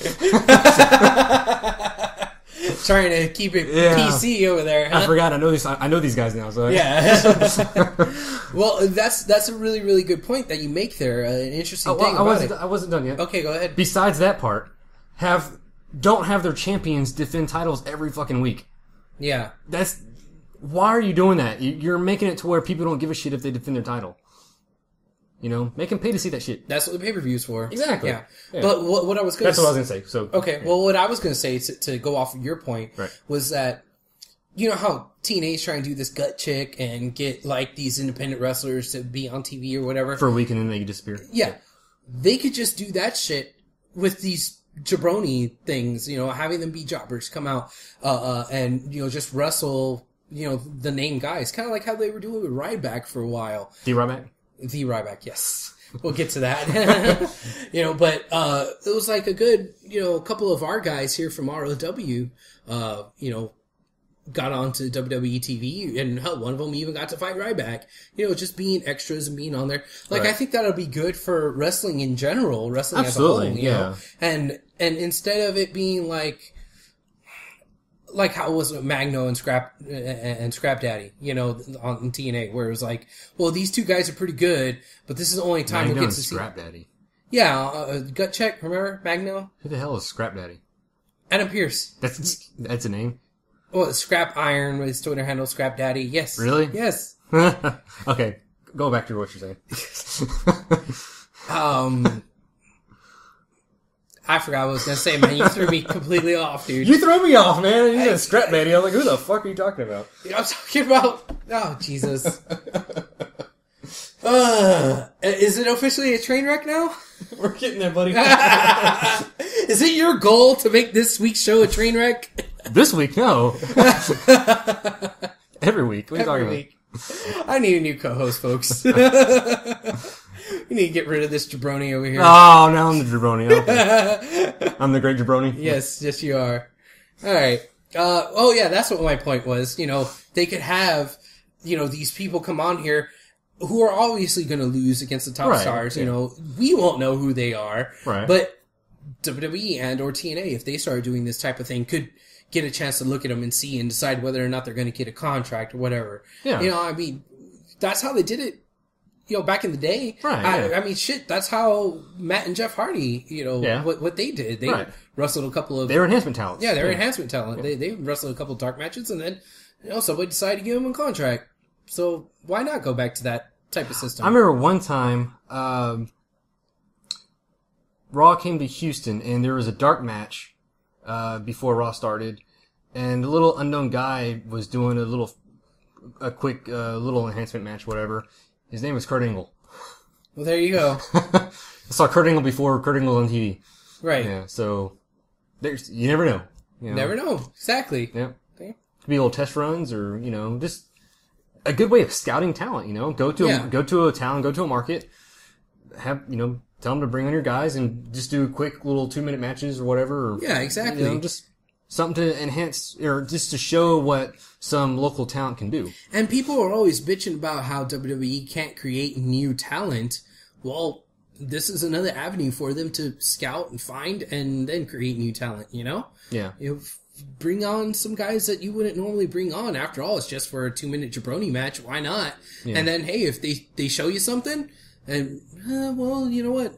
Trying to keep it PC over there. Huh? I forgot. I know these guys now. So Well, that's a really, really good point that you make there. An interesting thing about it. I wasn't done yet. Okay, go ahead. Besides that part, don't have their champions defend titles every fucking week. Yeah. Why are you doing that? You're making it to where people don't give a shit if they defend their title. Make them pay to see that shit. That's what the pay-per-view's for. Exactly. Yeah. But what I was going to... That's what I was going to say. So okay. Well, what I was going to say to go off of your point was that, how TNA's trying to do this gut check and get, like, these independent wrestlers to be on TV or whatever. For a week and then they disappear. Yeah. They could just do that shit with these jabroni things, having them be jobbers, come out, and, just wrestle, the name guys. Kind of like how they were doing with Ryback for a while. The Ryback? The Ryback, yes. We'll get to that. But it was like a good, couple of our guys here from ROW, got onto WWE TV, and hell, one of them even got to fight Ryback. Just being extras and being on there. Like, right. I think that'll be good for wrestling in general, wrestling Absolutely, as a whole, you know? And instead of it being like how it was with Magno and Scrap Daddy, on TNA, where it was like, well, these two guys are pretty good, but this is the only time we'll get to see Scrap Daddy. Yeah, Gut Check, remember Magno? Who the hell is Scrap Daddy? Adam Pearce. That's a name? Well, Scrap Iron with his Twitter handle, Scrap Daddy. Yes. Really? Yes. Okay, go back to what you're saying. I forgot what I was going to say, man. You threw me completely off, dude. You threw me off, man. You said Scrap Daddy. I was like, who the fuck are you talking about? I'm talking about... Oh, Jesus. Is it officially a train wreck now? We're getting there, buddy. Is it your goal to make this week's show a train wreck? This week, no. Every week. What are you talking about? I need a new co-host, folks. We need to get rid of this jabroni over here. Oh, now I'm the jabroni. Okay. I'm the great jabroni. Yes, you are. All right. That's what my point was. They could have, these people come on here who are obviously going to lose against the top stars. Yeah. We won't know who they are. Right. But WWE and or TNA, if they started doing this type of thing, could get a chance to look at them and see and decide whether or not they're going to get a contract or whatever. Yeah. That's how they did it. Back in the day, right? That's how Matt and Jeff Hardy, what they did. They wrestled a couple of... They were enhancement talents. Yeah, they were enhancement talent. Yeah. They wrestled a couple of dark matches, and then, somebody decided to give them a contract. So, why not go back to that type of system? I remember one time, Raw came to Houston, and there was a dark match, before Raw started, and the little unknown guy was doing a quick, little enhancement match, whatever. His name was Kurt Angle. Well, there you go. I saw Kurt Angle before Kurt Angle on TV. Right. Yeah, so you never know. Never know. Exactly. Yeah. Okay. Could be little test runs or, just a good way of scouting talent, Go to a town, go to a market, have, tell them to bring on your guys and just do quick little 2-minute matches or whatever. Or, yeah, exactly. Just something to enhance or just to show what some local talent can do. And people are always bitching about how WWE can't create new talent. Well, this is another avenue for them to scout and find and then create new talent, Yeah. Bring on some guys that you wouldn't normally bring on. After all, it's just for a 2-minute jabroni match. Why not? Yeah. And then, hey, if they show you something, and, well, you know what?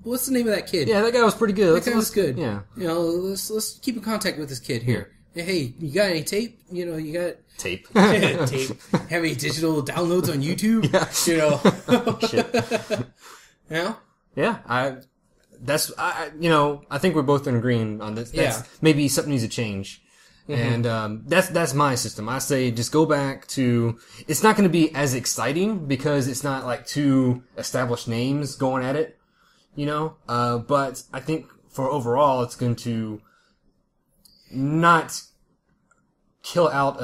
What's the name of that kid? Yeah, that guy was pretty good. That guy was good. Yeah. Let's keep in contact with this kid here. Hey, you got any tape? You got... Tape. Tape. Have any digital downloads on YouTube? Yeah. Shit. Yeah? Yeah. I think we're both in agreeing on this. That's maybe something needs to change. Mm-hmm. And, that's my system. I say just go back to, it's not going to be as exciting because it's not like two established names going at it, but I think for overall it's going to not kill out,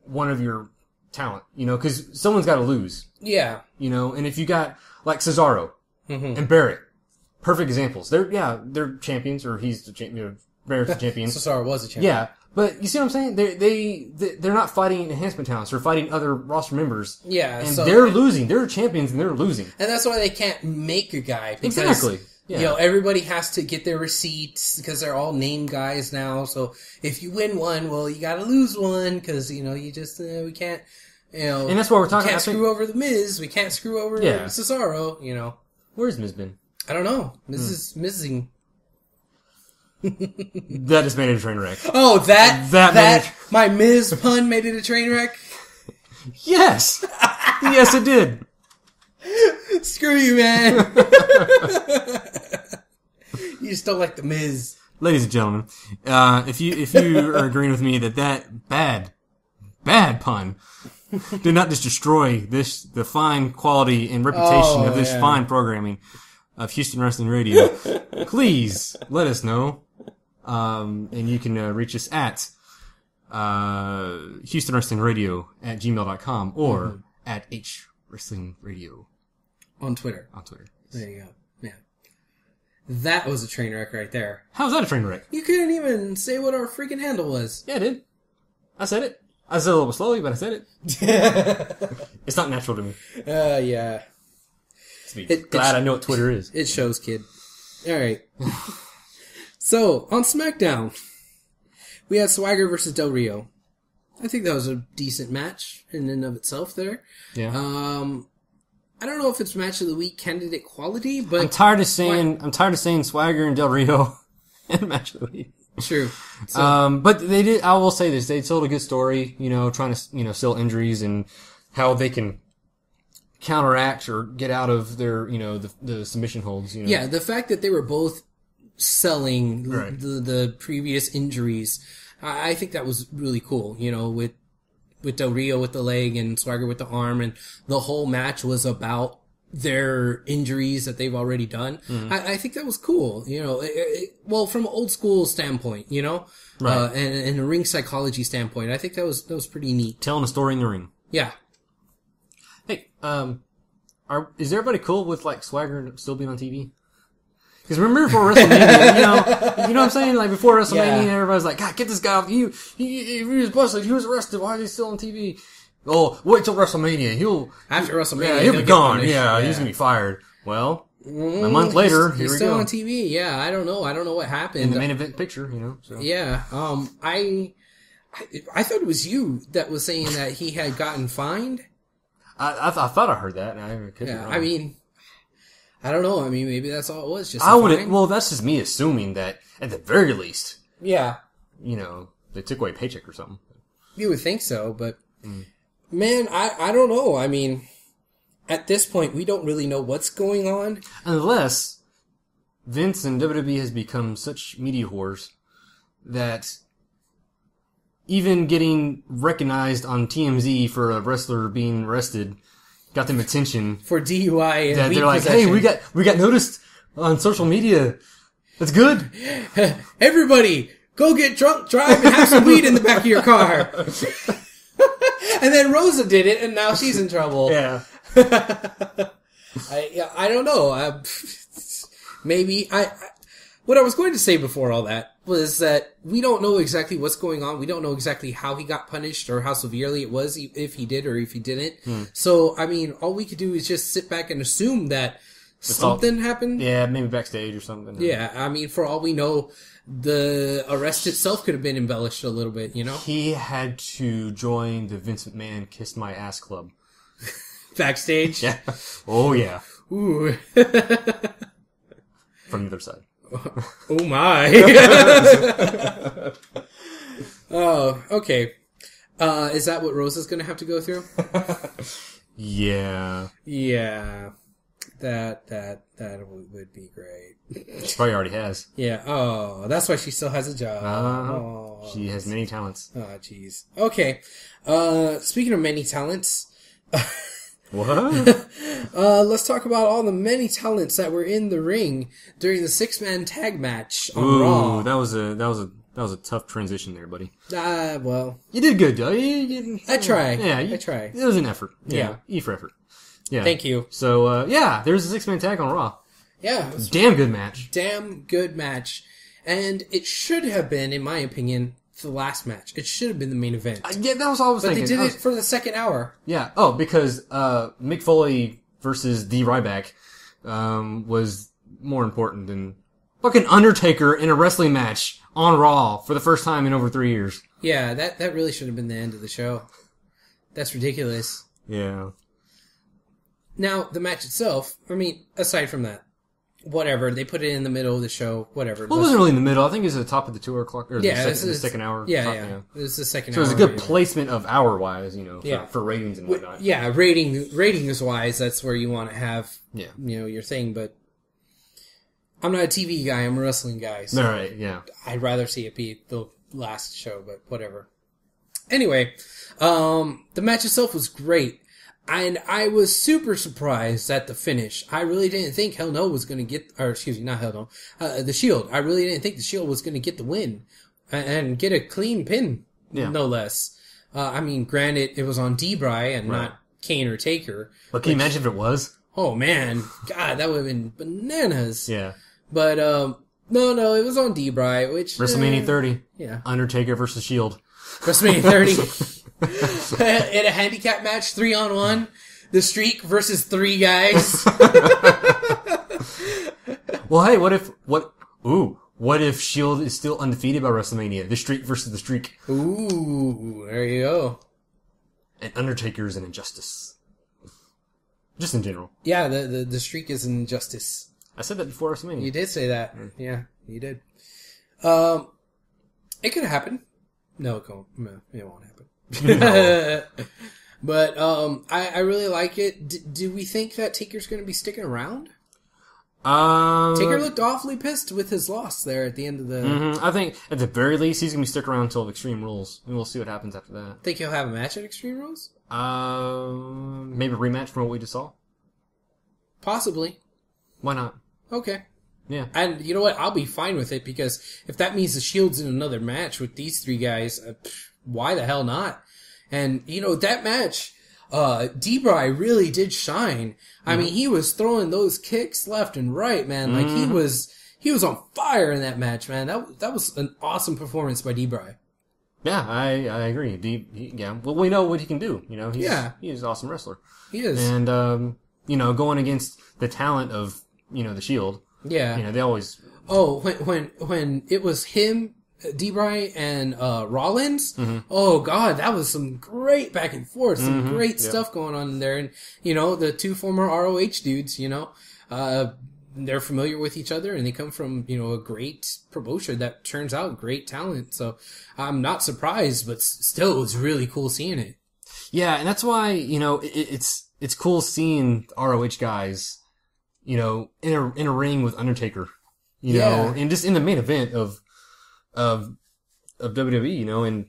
one of your talent, cause someone's got to lose. Yeah. And if you got like Cesaro and Barrett, perfect examples. They're champions or he's the champion. Barrett's the champion. Cesaro was a champion. Yeah, but you see what I'm saying? They're not fighting enhancement talents. They're fighting other roster members. Yeah, and they're losing. They're champions and they're losing. And that's why they can't make a guy. Because, exactly. Yeah. Everybody has to get their receipts because they're all named guys now. So if you win one, well, you got to lose one because you just we can't. And that's what we're talking. We can't screw over the Miz. We can't screw over Cesaro. Where's Miz been? I don't know. Miz is missing. That just made it a train wreck. Oh, my Miz pun made it a train wreck? Yes! Yes, it did. Screw you, man. You just don't like the Miz. Ladies and gentlemen, if you are agreeing with me that bad pun did not just destroy the fine quality and reputation of this fine programming of Houston Wrestling Radio, please let us know. And you can reach us at HoustonWrestlingRadio@gmail.com or at HWrestlingRadio On Twitter. On Twitter. There you go. Yeah. That was a train wreck right there. How's that a train wreck? You couldn't even say what our freaking handle was. Yeah, I did. I said it. I said it a little slowly, but I said it. It's not natural to me. Yeah. Glad I know what Twitter is. It shows, kid. Alright. So, on SmackDown, we had Swagger versus Del Rio. I think that was a decent match in and of itself there. Yeah. I don't know if it's match of the week candidate quality, but I'm tired of saying Swagger and Del Rio in match of the week. True. So, But they did, I will say this, they told a good story, trying to, sell injuries and how they can counteract or get out of their, the submission holds, Yeah, the fact that they were both selling Right. the previous injuries, I think that was really cool, with Del Rio with the leg and Swagger with the arm, and the whole match was about their injuries that they've already done. Mm-hmm. I think that was cool, well, from an old school standpoint, Right. and a ring psychology standpoint, I think that was pretty neat. Telling a story in the ring. Yeah. Hey, is everybody cool with Swagger still being on TV? Because remember before WrestleMania, you know what I'm saying? Like before WrestleMania, everybody's like, God, get this guy off. He was busted. He was arrested. Why is he still on TV? Oh, wait till WrestleMania. After WrestleMania, he'll be gone. punished. Yeah, he's gonna be fired. Well, a month later, here he's we still go. on TV. Yeah, I don't know what happened In the main event picture, So. Yeah. I thought it was you that was saying that he had gotten fined. I thought I heard that. And I could be wrong. I mean, I don't know. I mean, maybe that's all it was. Just I would. Well, that's just me assuming that at the very least, yeah, they took away a paycheck or something. You would think so, but man, I don't know. I mean, at this point, we don't really know what's going on unless Vince and WWE has become such media whores that even getting recognized on TMZ for a wrestler being arrested got them attention for DUI. And that weed they're like, possession. hey, we got noticed on social media. That's good. Everybody, go get drunk, drive, and have some weed in the back of your car. And then Rosa did it, and now she's in trouble. Yeah. I don't know. Maybe what I was going to say before all that was that we don't know exactly what's going on. We don't know exactly how he got punished or how severely it was, if he did or if he didn't. So, I mean, all we could do is just sit back and assume that something happened. Yeah, maybe backstage or something. Yeah, I mean, for all we know, the arrest itself could have been embellished a little bit, He had to join the Vince McMahon Kissed My Ass Club. Backstage? Yeah. Oh, yeah. Ooh. From the other side. Oh my. Oh, okay. Is that what Rosa's gonna have to go through? Yeah. Yeah. That would be great. She probably already has. Yeah. Oh, that's why she still has a job. Oh. She has many talents. Oh, jeez. Okay. Speaking of many talents. What? Let's talk about all the many talents that were in the ring during the 6-man tag match on Raw. That was a tough transition there, buddy. Well, You did good, though. I try. Yeah, I try. It was an effort. Yeah. E for effort. Yeah. Thank you. So, there was a 6-man tag on Raw. Yeah. It was Damn good match. damn good match. And it should have been, in my opinion, the last match. It should have been the main event. Yeah, that was all I was But thinking. they did it for the second hour. Yeah. Oh, because Mick Foley versus D. Ryback was more important than fucking Undertaker in a wrestling match on Raw for the first time in over 3 years. Yeah, that really should have been the end of the show. That's ridiculous. Yeah. Now, the match itself, I mean, aside from that, whatever. They put it in the middle of the show, whatever. Well, it wasn't really in the middle. I think it was at the top of the 2 o'clock, or Yeah, the second hour. Yeah, top, yeah. It was the second So hour. it was a good anyway. placement of hour-wise, Yeah. for ratings and whatnot. Yeah, ratings-wise, that's where you want to have, Yeah. your thing, but I'm not a TV guy, I'm a wrestling guy, so All right, yeah. I'd rather see it be the last show, but whatever. Anyway, the match itself was great. And I was super surprised at the finish. I really didn't think Hell No was going to get, or excuse me, not Hell No, the Shield. I really didn't think the Shield was going to get the win and get a clean pin, no less. I mean, granted, it was on D-Bry and not Kane or Taker. But can you imagine if it was? Oh man, God, that would have been bananas. Yeah. But no, it was on D-Bry, which WrestleMania 30. Yeah. Undertaker versus Shield. WrestleMania 30. In a handicap match, 3-on-1. The Streak versus 3 guys. Well, hey, what if Shield is still undefeated by WrestleMania? The Streak versus the Streak. Ooh, there you go. And Undertaker is an injustice. Just in general. Yeah, the Streak is an injustice. I said that before WrestleMania. You did say that. Yeah, you did. It could happen. No, it won't. No, it won't happen. No. But I really like it. Do we think that Taker's going to be sticking around? Taker looked awfully pissed with his loss there at the end of the... I think, at the very least, he's going to be sticking around until Extreme Rules. And we'll see what happens after that. Think he'll have a match at Extreme Rules? Maybe a rematch from what we just saw? Possibly. Why not? Okay. Yeah. And you know what? I'll be fine with it, because if that means the Shield's in another match with these 3 guys, why the hell not? And, that match... D-Bry really did shine. I mean, he was throwing those kicks left and right, man. Like, he was on fire in that match, man. That was an awesome performance by D-Bry. Yeah, I agree. Well, we know what he can do. He's an awesome wrestler. He is. And, going against the talent of, the Shield. Yeah. They always... Oh, when it was him, D-Bry and Rollins. Oh God, that was some great back and forth, some great stuff going on in there. And the 2 former ROH dudes, they're familiar with each other, and they come from a great promotion that turns out great talent. So I'm not surprised, but still, it was really cool seeing it. Yeah, and that's why it's cool seeing ROH guys, in a ring with Undertaker, and just in the main event of WWE, and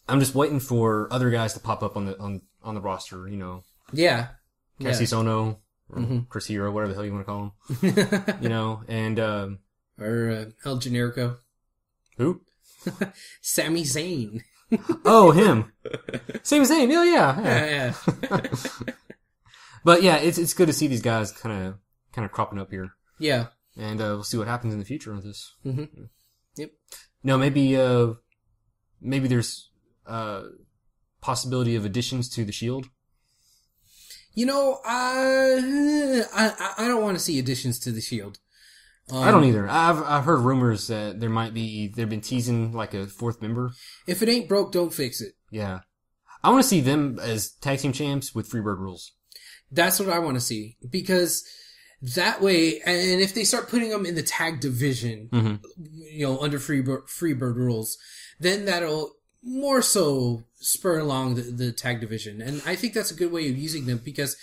I'm just waiting for other guys to pop up on the roster, Yeah. Cassius Ohno, or Chris Hero, whatever the hell you want to call him, and or El Generico. Who? Sami Zayn. Oh, him. Sami Zayn. Yeah. But yeah, it's good to see these guys kind of cropping up here. Yeah. And we'll see what happens in the future with this. Yep. No, maybe there's possibility of additions to the Shield. I don't want to see additions to the Shield. I don't either. I've heard rumors that they've been teasing like a 4th member. If it ain't broke, don't fix it. Yeah. I want to see them as tag team champs with Freebird rules. That's what I want to see, because that way, and if they start putting them in the tag division, under Freebird rules, then that'll more so spur along the tag division. And I think that's a good way of using them, because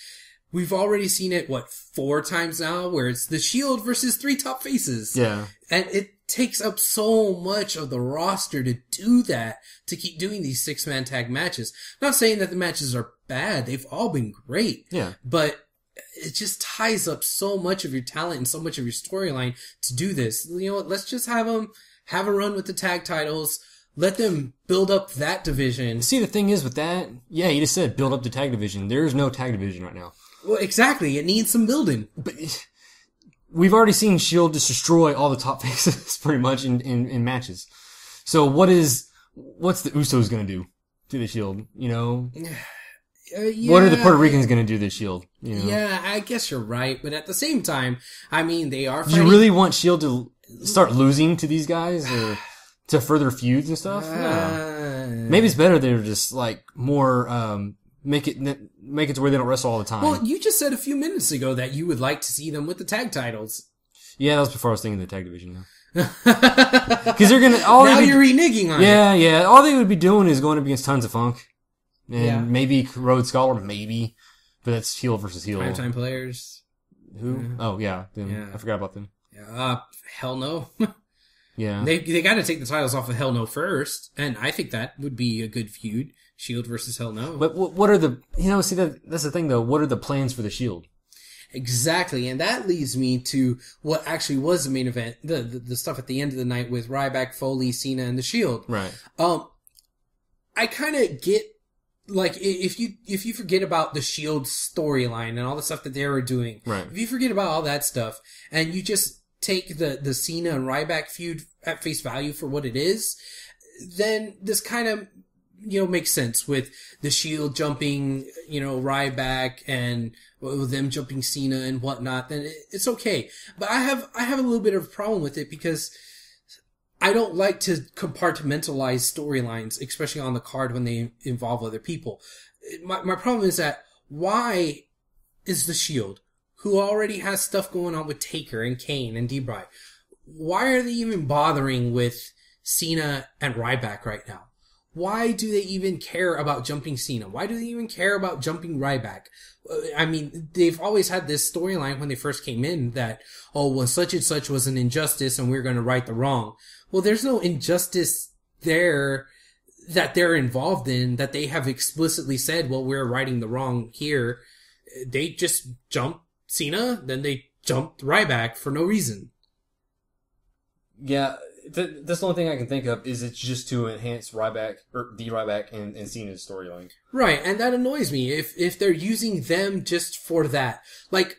we've already seen it, 4 times now, where it's the Shield versus 3 top faces. Yeah. And it takes up so much of the roster to do that, to keep doing these 6-man tag matches. I'm not saying that the matches are bad. They've all been great. Yeah. But it just ties up so much of your talent and so much of your storyline to do this. Let's just have them have a run with the tag titles. Let them build up that division. See, the thing is with that, you just said build up the tag division. There's no tag division right now. Well, exactly. It needs some building. But we've already seen Shield just destroy all the top faces pretty much in matches. So what's the Usos gonna do to the Shield? What are the Puerto Ricans gonna do to the Shield? Yeah, I guess you're right. But at the same time, I mean, they are Do fighting. you really want Shield to start losing to these guys or to further feuds and stuff? No. Maybe it's better they're just like more make it to where they don't wrestle all the time. Well, you just said a few minutes ago that you would like to see them with the tag titles. Yeah, that was before I was thinking of the tag division now. Because they're gonna you're reneging on it. Yeah. All they would be doing is going up against Tons of Funk. And maybe Rhodes Scholar, maybe. But that's heel versus heel. Primetime players. Who? Yeah. Oh, yeah. I forgot about them. Hell no. Yeah. They gotta take the titles off of Hell No first. And I think that would be a good feud. Shield versus Hell No. But what are the... see, that's the thing, though. What are the plans for the Shield? Exactly. And that leads me to what actually was the main event. The stuff at the end of the night with Ryback, Foley, Cena, and the Shield. Right. I kind of get like, if you forget about the Shield storyline and all the stuff that they were doing, Right. if you forget about all that stuff and you just take the Cena and Ryback feud at face value for what it is, then this kind of, makes sense with the Shield jumping, Ryback and them jumping Cena and whatnot. Then it's okay. But I have a little bit of a problem with it because I don't like to compartmentalize storylines, especially on the card when they involve other people. My problem is that why is the Shield, who already has stuff going on with Taker and Kane and D-Bry, why are they even bothering with Cena and Ryback right now? Why do they even care about jumping Cena? Why do they even care about jumping Ryback? I mean, they've always had this storyline when they first came in that, well, such and such was an injustice and we're going to right the wrong. Well, there's no injustice there that they're involved in that they have explicitly said, well, we're righting the wrong here. They just jumped Cena, then they jumped Ryback for no reason. Yeah, that's the only thing I can think of is it's just to enhance Ryback, or the Ryback and Cena's storyline. Right, and that annoys me if they're using them just for that. Like,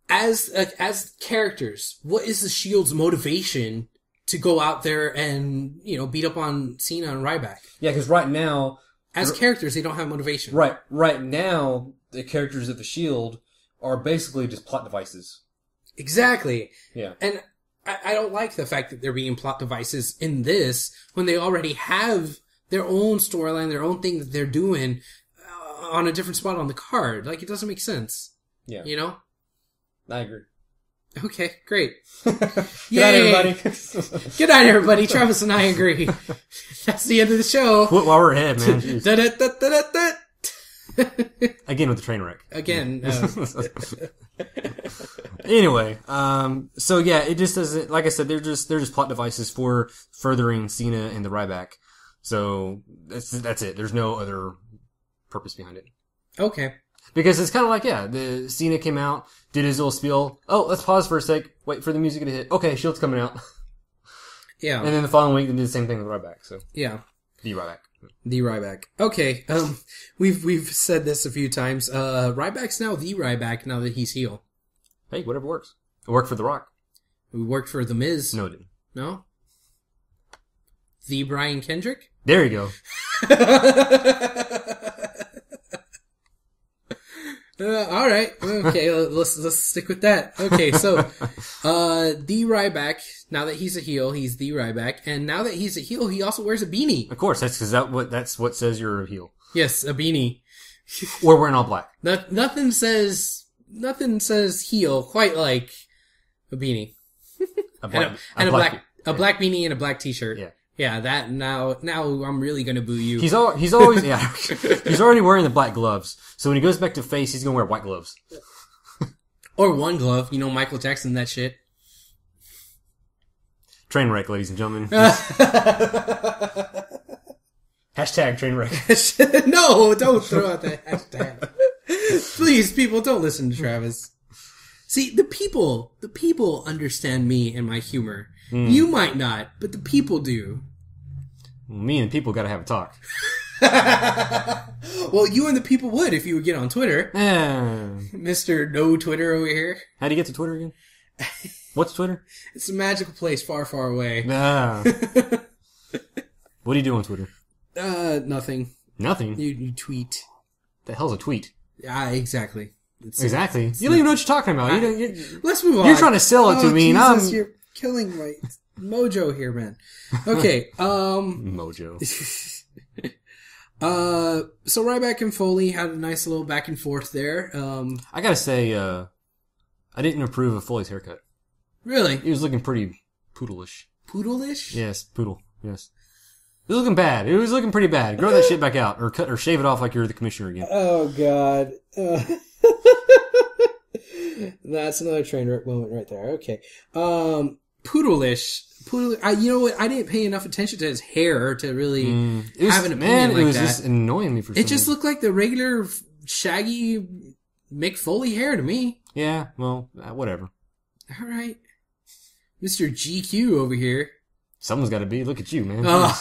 as characters, what is the Shield's motivation to go out there and, beat up on Cena and Ryback? Yeah, because right now... As characters, they don't have motivation. Right now, the characters of the Shield are basically just plot devices. Exactly. Yeah. And I don't like the fact that they're being plot devices in this when they already have their own storyline, their own thing that they're doing on a different spot on the card. Like, it doesn't make sense. Yeah. I agree. Okay, great. Good night, everybody. Good night, everybody. Travis and I agree. That's the end of the show. While we're ahead, man. Again with the train wreck. Again. Anyway, so yeah, it just doesn't, like I said, they're just plot devices for furthering Cena and the Ryback. So that's it. There's no other purpose behind it. Okay. Because it's kind of like, the Cena came out, did his little spiel. Oh, let's pause for a sec. Wait for the music to hit. Okay, Shield's coming out. Yeah. And then the following week, they did the same thing with Ryback. So yeah. The Ryback. The Ryback. Okay. We've said this a few times. Ryback's now the Ryback now that he's heel. Hey, whatever works. It worked for The Rock. We worked for The Miz. No, it didn't. No? The Brian Kendrick? There you go. All right. Okay, let's stick with that. Okay, so the Ryback, now that he's a heel, he's the Ryback, and now that he's a heel, he also wears a beanie. Of course, that's what says you're a heel. Yes, a beanie. Or wearing all black. Nothing says heel quite like a beanie. A black beanie and a black t-shirt. Yeah. Yeah, that now I'm really gonna boo you. He's always he's already wearing the black gloves. So when he goes back to face, he's gonna wear white gloves. Or one glove, Michael Jackson, that shit. Trainwreck, ladies and gentlemen. Hashtag Trainwreck. No, don't throw out that hashtag. Please, people, don't listen to Travis. See, the people understand me and my humor. You might not, but the people do. Me and people gotta have a talk. Well, you and the people would if you would get on Twitter. What Mr. No Twitter over here. How do you get to Twitter again? What's Twitter? It's a magical place far, far away. What do you do on Twitter? Nothing. Nothing? You tweet. The hell's a tweet? Yeah, exactly. Exactly. You don't even know what you're talking about. Let's move on. You're trying to sell it to me, Jesus, and you're killing my mojo here, man. Okay, Mojo. So Ryback and Foley had a nice little back and forth there. I gotta say, I didn't approve of Foley's haircut. Really? He was looking pretty poodleish. Poodleish? Yes, poodle. Yes. It was looking bad. It was looking pretty bad. Grow that shit back out, or cut, or shave it off like you're the commissioner again. Oh God. That's another train wreck moment right there. Okay. Poodleish. You know what? I didn't pay enough attention to his hair to really have an opinion like that. It was just annoying me for some reason. It just looked like the regular shaggy Mick Foley hair to me. Yeah, well, whatever. All right. Mr. GQ over here. Someone's got to be. Look at you, man.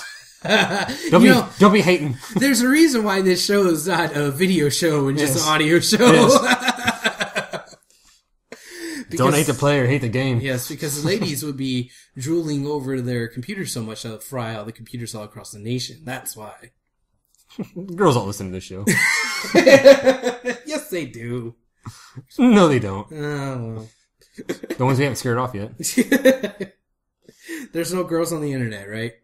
Don't be hating. There's a reason why this show is not a video show and just an audio show. Yes. Don't hate the player, hate the game. Yes, because the ladies would be drooling over their computers so much they'll fry all the computers all across the nation. That's why. Girls don't listen to this show. Yes, they do. No, they don't. Oh, well. The ones we haven't scared off yet. There's no girls on the internet, right?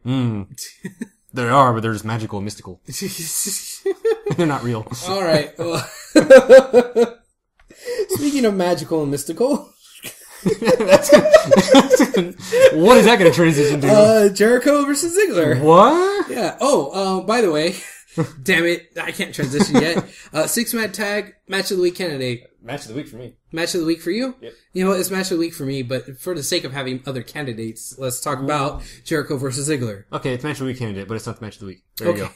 There are, but they're just magical and mystical. They're not real. All right. Well, speaking of magical and mystical, what is that going to transition to? Jericho versus Ziggler. What? Yeah. Oh, by the way, damn it, I can't transition yet. 6-man tag match of the week candidate. Match of the week for me. Match of the week for you? Yep. You know what? It's match of the week for me, but for the sake of having other candidates, let's talk about Jericho versus Ziggler. Okay, it's match of the week candidate, but it's not the match of the week. There you go.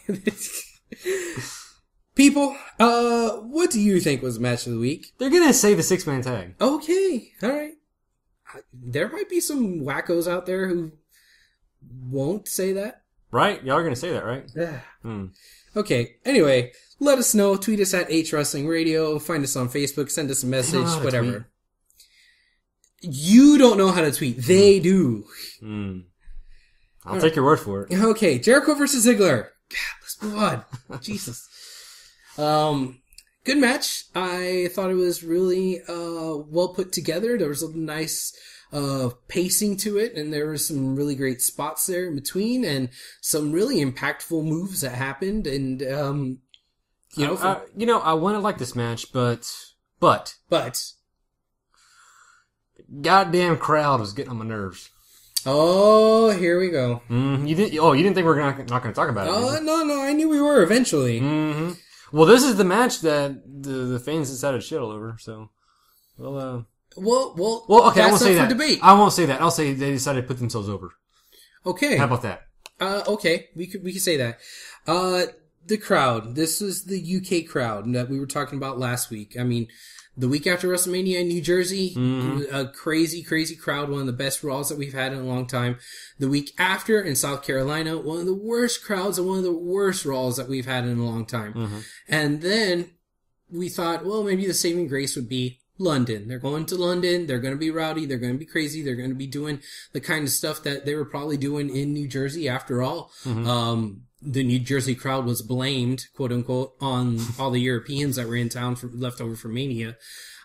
People, what do you think was match of the week? They're going to say the 6-man tag. Okay. All right. There might be some wackos out there who won't say that. Right? Y'all are going to say that, right? Yeah. Okay. Anyway, let us know. Tweet us at H Wrestling Radio. Find us on Facebook. Send us a message. Whatever. Tweet. You don't know how to tweet. They do. I'll take your word for it. Okay. Jericho versus Ziggler. God, let's move on. Jesus. Good match. I thought it was really well put together. There was a nice pacing to it, and there were some really great spots there in between, and some really impactful moves that happened. And I want to like this match, but the goddamn crowd was getting on my nerves. Oh, here we go. You didn't think we were not going to talk about it? No. I knew we were eventually. Well, this is the match that the fans decided to shit all over. So, well, okay, I won't say that. Debate. I won't say that. I'll say they decided to put themselves over. Okay. How about that? Okay, we could say that. The crowd. This was the UK crowd that we were talking about last week. I mean, the week after WrestleMania in New Jersey, a crazy, crazy crowd, one of the best Raws that we've had in a long time. The week after in South Carolina, one of the worst crowds and one of the worst Raws that we've had in a long time. And then we thought, well, maybe the saving grace would be London. They're going to London. They're going to be rowdy. They're going to be crazy. They're going to be doing the kind of stuff that they were probably doing in New Jersey after all. The New Jersey crowd was blamed, quote unquote, on all the Europeans that were in town left over from Mania.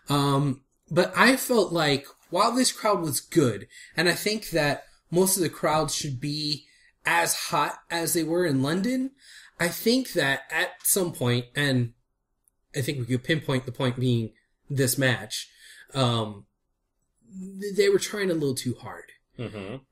But I felt like while this crowd was good, and I think that most of the crowds should be as hot as they were in London, I think that at some point, and I think we could pinpoint the point being this match, they were trying a little too hard.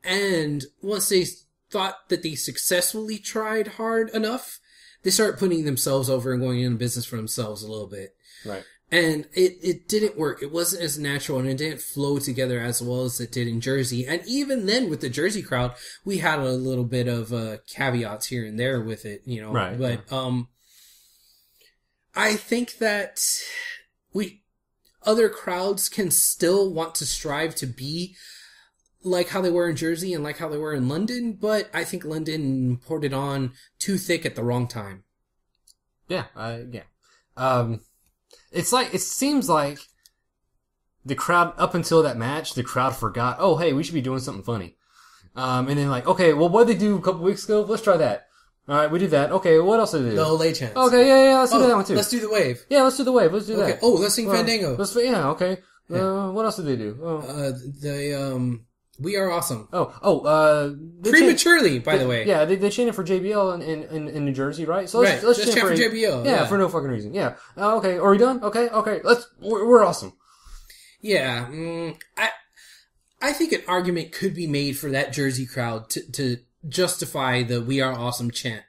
And once they thought that they successfully tried hard enough, they started putting themselves over and going into business for themselves a little bit. Right. And it didn't work. It wasn't as natural, and it didn't flow together as well as it did in Jersey. And even then, with the Jersey crowd, we had a little bit of caveats here and there with it, you know. Right. But I think that other crowds can still want to strive to be like how they were in Jersey and like how they were in London, but I think London poured it on too thick at the wrong time. Yeah. It's like, it seems like the crowd, up until that match, the crowd forgot, oh, hey, we should be doing something funny. And then like, okay, well, what did they do a couple weeks ago? Let's try that. All right, we did that. Okay, what else did they do? The Olay chance. Okay, yeah, let's do that one too. Let's do the wave. Yeah, let's do the wave. Let's do that. Oh, let's sing Fandango. Okay. Yeah. What else did they do? We Are Awesome. Prematurely, by the way. Yeah, they chanted for JBL in New Jersey, right? So let's chant for JBL. Yeah, for no fucking reason. Yeah. Okay, are we done? Okay. We're awesome. Yeah. I think an argument could be made for that Jersey crowd to justify the We Are Awesome chant.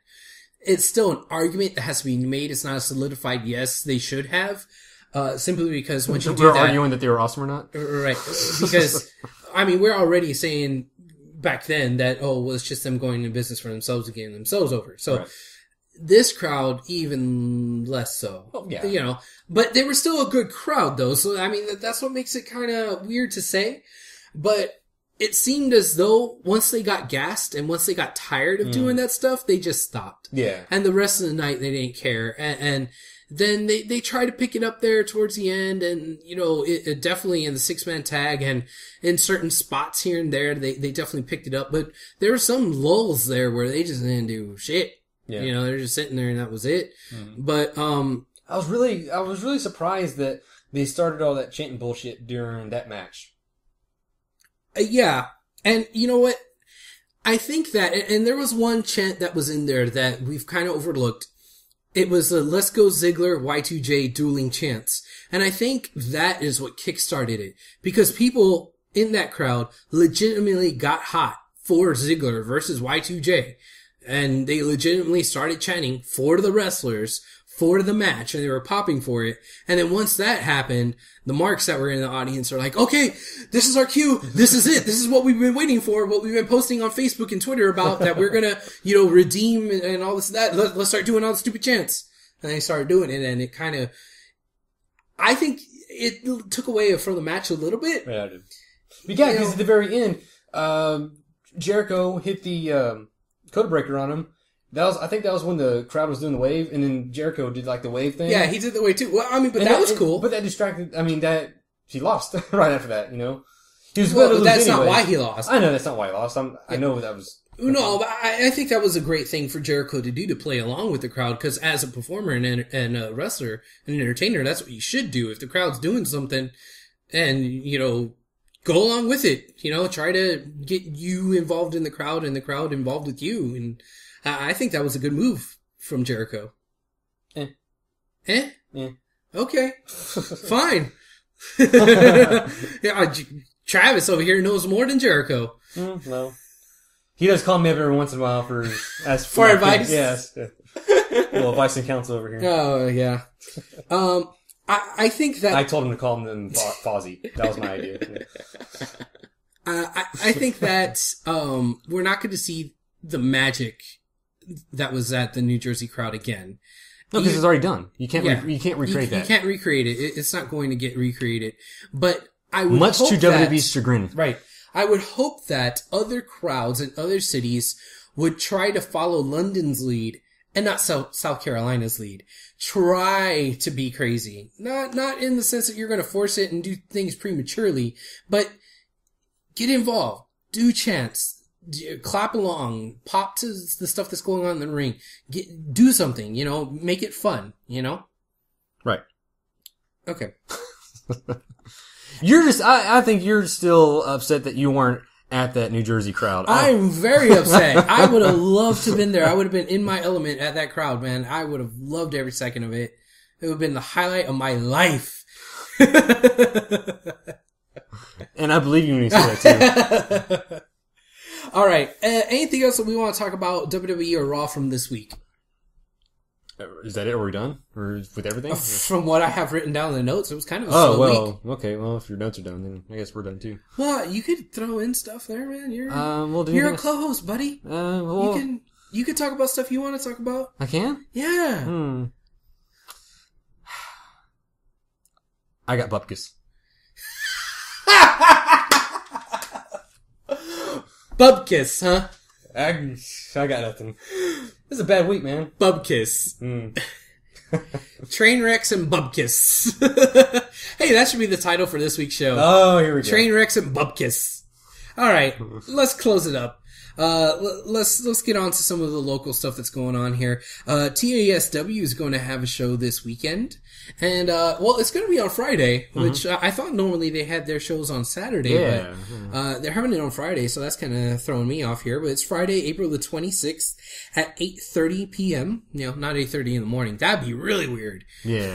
It's still an argument that has to be made. It's not a solidified yes, they should have. Simply because once you do that... We're arguing that they were awesome or not? Right. Because, I mean, we're already saying back then that, it's just them going into business for themselves and getting themselves over. So, This crowd, even less so. Oh, yeah. You know, but they were still a good crowd, though. So, I mean, that's what makes it kind of weird to say. But it seemed as though once they got gassed and once they got tired of doing that stuff, they just stopped. Yeah. And the rest of the night, they didn't care. And then they tried to pick it up there towards the end, and, you know, it definitely in the 6-man tag and in certain spots here and there, they definitely picked it up. But there were some lulls there where they just didn't do shit. Yeah. You know, they're just sitting there and that was it. But, I was really surprised that they started all that chanting bullshit during that match. Yeah. And you know what? I think that, and there was one chant that was in there that we've kind of overlooked. It was the Let's Go Ziggler Y2J dueling chants. And I think that is what kickstarted it. Because people in that crowd legitimately got hot for Ziggler versus Y2J. And they legitimately started chanting for the wrestlers, for the match, and they were popping for it. And then once that happened, the marks that were in the audience are like, okay, this is our cue. This is it. This is what we've been waiting for, what we've been posting on Facebook and Twitter about, that we're gonna, you know, redeem and all this and that. Let's start doing all the stupid chants. And they started doing it, and it kind of, I think it took away from the match a little bit. Yeah, it did. Yeah, because at the very end, Jericho hit the code breaker on him. I think that was when the crowd was doing the wave, and then Jericho did like the wave thing. Yeah, he did the wave too. Well, I mean, but that was cool. But that distracted. I mean, he lost right after that. You know, he was well, but that's not why he lost. I know that's not why he lost. I know that was. No, but I think that was a great thing for Jericho to do, to play along with the crowd, because as a performer and a wrestler and an entertainer, that's what you should do. If the crowd's doing something, and you know, go along with it. You know, try to get you involved in the crowd and the crowd involved with you. And I think that was a good move from Jericho. Eh? Okay. Fine. Yeah, Travis over here knows more than Jericho. No. He does call me up every once in a while for advice. Yes. Little advice and counsel over here. Oh yeah. I think that I told him to call him Fozzie. That was my idea. I think that we're not going to see the magic that was at the New Jersey crowd again. No, because it's already done. You can't recreate that. You can't recreate it. It's not going to get recreated. But I would much hope to WWE's chagrin. Right. I would hope that other crowds in other cities would try to follow London's lead and not South Carolina's lead. Try to be crazy. Not in the sense that you're going to force it and do things prematurely, but get involved. Do chants. Clap along. Pop to the stuff that's going on in the ring. Do something, you know, make it fun, you know? Right. Okay. I think you're still upset that you weren't at that New Jersey crowd. I'm very upset. I would have loved to have been there. I would have been in my element at that crowd, man. I would have loved every second of it. It would have been the highlight of my life. And I believe you when you say that too. All right. Anything else that we want to talk about WWE or Raw from this week? Is that it? Are we done? Or with everything? From what I have written down in the notes, it was kind of a slow week. Okay. Well, if your notes are done, then I guess we're done too. Well, you could throw in stuff there, man. You're a co-host, buddy. You can talk about stuff you want to talk about. I can? Yeah. I got Bupkis. Bupkis, huh? I got nothing. This is a bad week, man. Bupkis. Trainwrecks and Bupkis. Hey, that should be the title for this week's show. Oh, here we go. Trainwrecks and Bupkis. All right, let's close it up. Let's get on to some of the local stuff that's going on here. TASW is going to have a show this weekend. And, it's going to be on Friday, which I thought normally they had their shows on Saturday, but they're having it on Friday, so that's kind of throwing me off here. But it's Friday, April the 26th at 8:30 p.m. You know, not 8:30 in the morning. That'd be really weird. Yeah.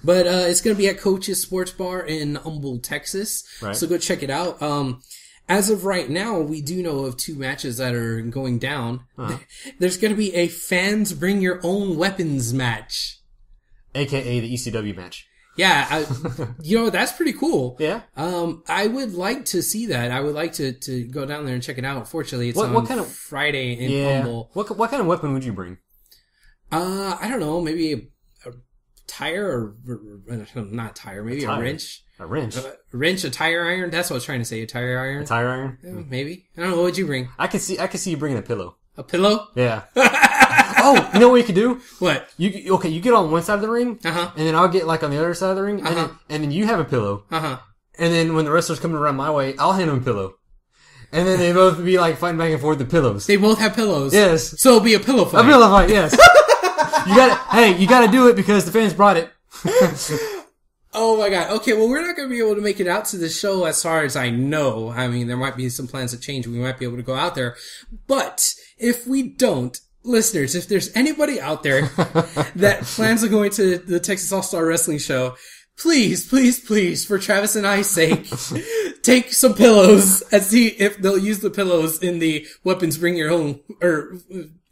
But it's going to be at Coach's Sports Bar in Humboldt, Texas. Right. So go check it out. As of right now, we do know of 2 matches that are going down. There's going to be a fans bring your own weapons match. AKA the ECW match. Yeah, that's pretty cool. Yeah. I would like to see that. I would like to go down there and check it out. Fortunately, it's on Friday in Humboldt. What kind of weapon would you bring? I don't know, maybe tire not tire, maybe a wrench. A wrench. A tire iron. That's what I was trying to say. A tire iron. A tire iron. Yeah, maybe. I don't know. What would you bring? I can see you bringing a pillow. A pillow? Yeah. Oh, you know what you could do? What? You get on one side of the ring, and then I'll get like on the other side of the ring, and then you have a pillow, and then when the wrestlers come around my way, I'll hand them a pillow, and then they both be like fighting back and forth with pillows. They both have pillows. Yes. So it'll be a pillow fight. A pillow fight. Yes. You gotta do it because the fans brought it. Oh my god. Okay, well, we're not going to be able to make it out to the show as far as I know. I mean, there might be some plans that change. We might be able to go out there. But if we don't, listeners, if there's anybody out there that plans on going to the Texas All-Star Wrestling Show, please, please, please, for Travis and I's sake, take some pillows and see if they'll use the pillows in the weapons bring your own, or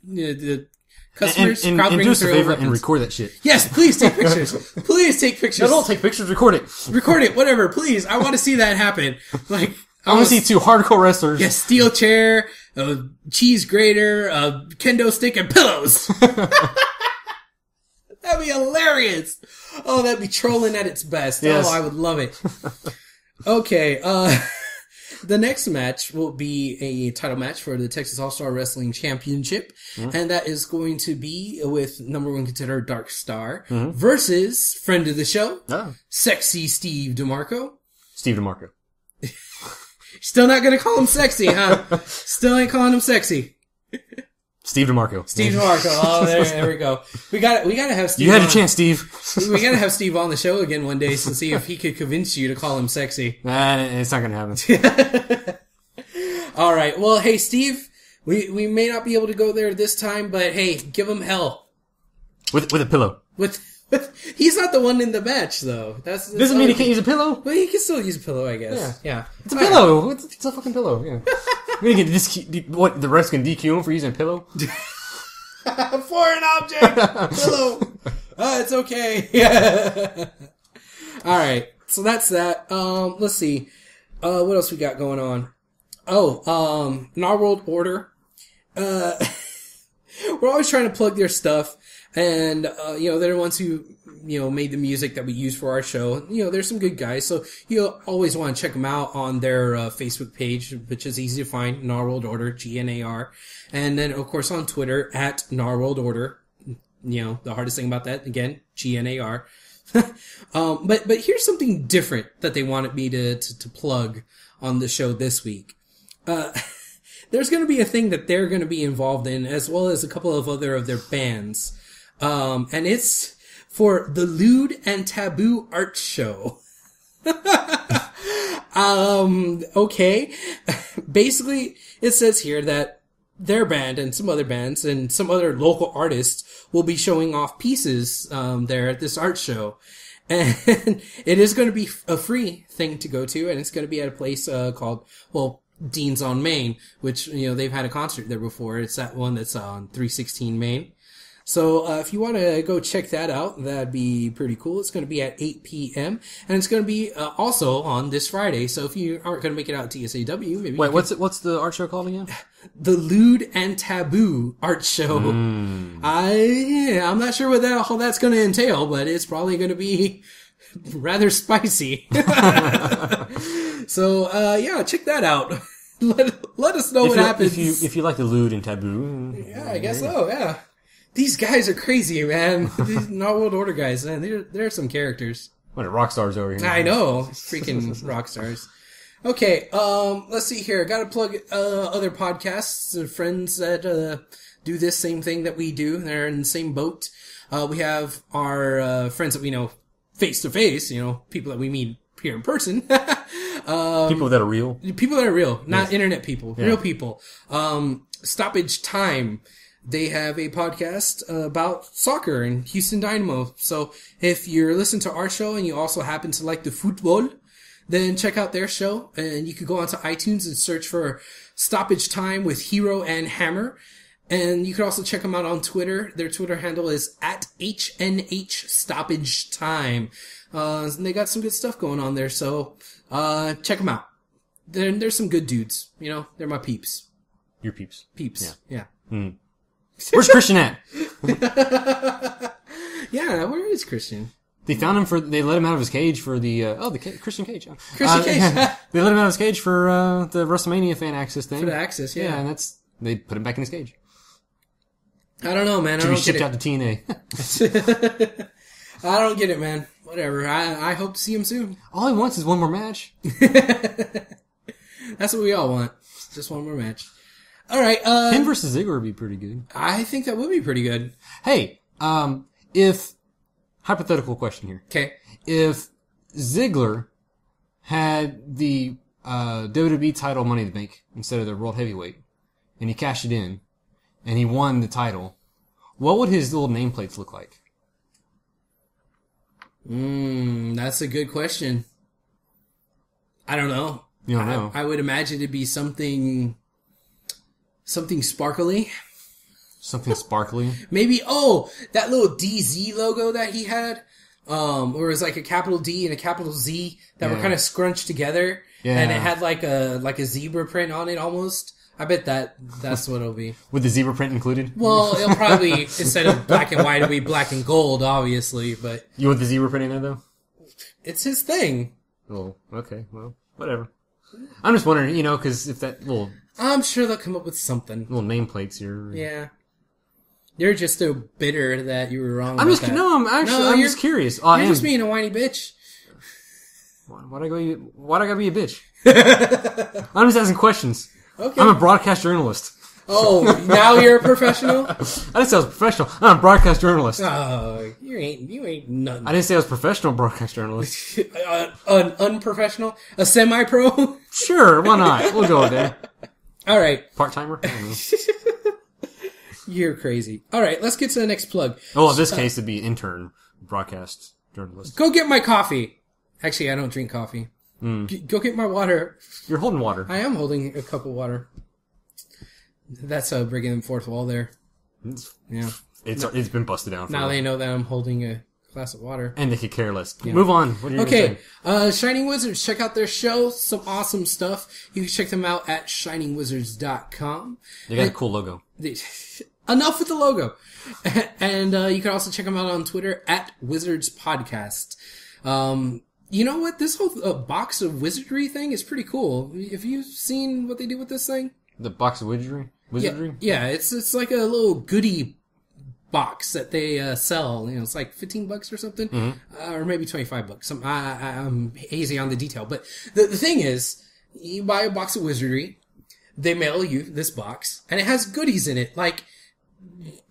the customers, and do us a favor and record that shit. Yes, please take pictures. Please take pictures. No, don't take pictures. Record it. Record it. Whatever. Please. I want to see that happen. Like, I want to see two hardcore wrestlers. Yes, steel chair, a cheese grater, a kendo stick, and pillows. That'd be hilarious. Oh, that'd be trolling at its best. Yes. Oh, I would love it. Okay. The next match will be a title match for the Texas All-Star Wrestling Championship. And that is going to be with number one contender Dark Star versus friend of the show, Sexy Steve DeMarco. Steve DeMarco. Still not gonna call him sexy, huh? Still ain't calling him sexy. Steve DeMarco. Steve DeMarco. Oh, there we go. We gotta have Steve. You had your chance, Steve. We gotta have Steve on the show again one day to see if he could convince you to call him sexy. Nah, it's not gonna happen. All right. Well, hey, Steve, we may not be able to go there this time, but hey, give him hell. With a pillow. He's not the one in the match, though. That's doesn't mean he can't use a pillow. Well, he can still use a pillow, I guess. Yeah. It's a pillow. Right. It's a fucking pillow. Yeah. We're gonna get what the refs can DQ him for using a pillow. Foreign object pillow. It's okay. Yeah. All right. So that's that. Let's see. What else we got going on? Oh, Our World Order. We're always trying to plug their stuff. And, they're the ones who, made the music that we use for our show. They're some good guys. So you'll always want to check them out on their, Facebook page, which is easy to find. Nar World Order, GNAR. And then, of course, on Twitter at Nar World Order. The hardest thing about that, again, GNAR. But here's something different that they wanted me to plug on the show this week. There's going to be a thing that they're going to be involved in, as well as a couple of other of their bands. And it's for the Lewd and Taboo Art Show. Okay. Basically, it says here that their band and some other bands and some other local artists will be showing off pieces, there at this art show. And it is going to be a free thing to go to, and it's going to be at a place, called, Dean's on Main, which, they've had a concert there before. It's that one that's on 316 Main. So, if you want to go check that out, that'd be pretty cool. It's going to be at 8 p.m. And it's going to be, also on this Friday. So if you aren't going to make it out to TSAW, maybe. Wait, what's the art show called again? The Lewd and Taboo Art Show. I'm not sure what all that's going to entail, but it's probably going to be rather spicy. So, check that out. Let us know what happens. If you like the lewd and taboo. Yeah, I guess so, yeah. These guys are crazy, man. These Not World Order guys, man, they're some characters. What rock stars over here. I know. Freaking rock stars. Okay, let's see here. Gotta plug, other podcasts and friends that, do this same thing that we do. They're in the same boat. We have our, friends that we know face to face, people that we meet here in person. People that are real. People that are real, not internet people. Yeah. Real people. Stoppage Time. They have a podcast about soccer and Houston Dynamo. So if you're listening to our show and you also happen to like the football, then check out their show. And you could go onto iTunes and search for Stoppage Time with Hero and Hammer. And you can also check them out on Twitter. Their Twitter handle is at HNH Stoppage Time. And they got some good stuff going on there. So, check them out. There's some good dudes. They're my peeps. Your peeps. Peeps. Yeah. Where's Christian at? Yeah, where is Christian? They found him they let him out of his cage for Christian Cage. Christian Cage. They let him out of his cage for the WrestleMania fan access thing. For the access, yeah. Yeah, and they put him back in his cage. I don't know, man. To be shipped out to TNA. I don't get it, man. Whatever. I hope to see him soon. All he wants is one more match. That's what we all want. Just one more match. All right. Him versus Ziggler would be pretty good. I think that would be pretty good. Hey, if hypothetical question here. Okay. If Ziggler had the WWE title Money in the Bank instead of the World Heavyweight, and he cashed it in, and he won the title, what would his little nameplates look like? That's a good question. I don't know. You don't know. I would imagine it'd be something sparkly. Something sparkly. Maybe, that little DZ logo that he had, where it was like a capital D and a capital Z that were kind of scrunched together. Yeah. And it had like a zebra print on it almost. I bet that's what it'll be. With the zebra print included? Well, it'll probably, instead of black and white, it'll be black and gold, obviously, but... You want the zebra print in there, though? It's his thing. Oh, okay. Well, whatever. I'm just wondering, because if that little... I'm sure they'll come up with something. Little nameplates here. Yeah. You're just so bitter that you were wrong I'm about just... that. No, I'm just curious. Oh, You're just being a whiny bitch. Why'd I gotta be a bitch? I'm just asking questions. Okay. I'm a broadcast journalist. Oh, now you're a professional? I didn't say I was professional. I'm a broadcast journalist. Oh, you ain't nothing. I didn't say I was a professional broadcast journalist. An unprofessional? A semi-pro? Sure, why not? We'll go there. All right. Part-timer? I don't know. You're crazy. All right, let's get to the next plug. Oh, in this case, it'd be intern broadcast journalist. Go get my coffee. Actually, I don't drink coffee. Go get my water. You're holding water. I am holding a cup of water. That's breaking the fourth wall there. Yeah. It's been busted down. Now they know that I'm holding a glass of water. And they could care less. Yeah. Move on. What are you Okay. gonna say? Shining Wizards. Check out their show. Some awesome stuff. You can check them out at shiningwizards.com. They got a cool logo. Enough with the logo. And you can also check them out on Twitter at Wizards Podcast. You know what? This whole box of wizardry thing is pretty cool. Have you seen what they do with this thing? The box of wizardry? Yeah, it's like a little goodie box that they sell. It's like $15 or something, or maybe $25. I'm hazy on the detail, but the thing is, you buy a box of wizardry, they mail you this box, and it has goodies in it, like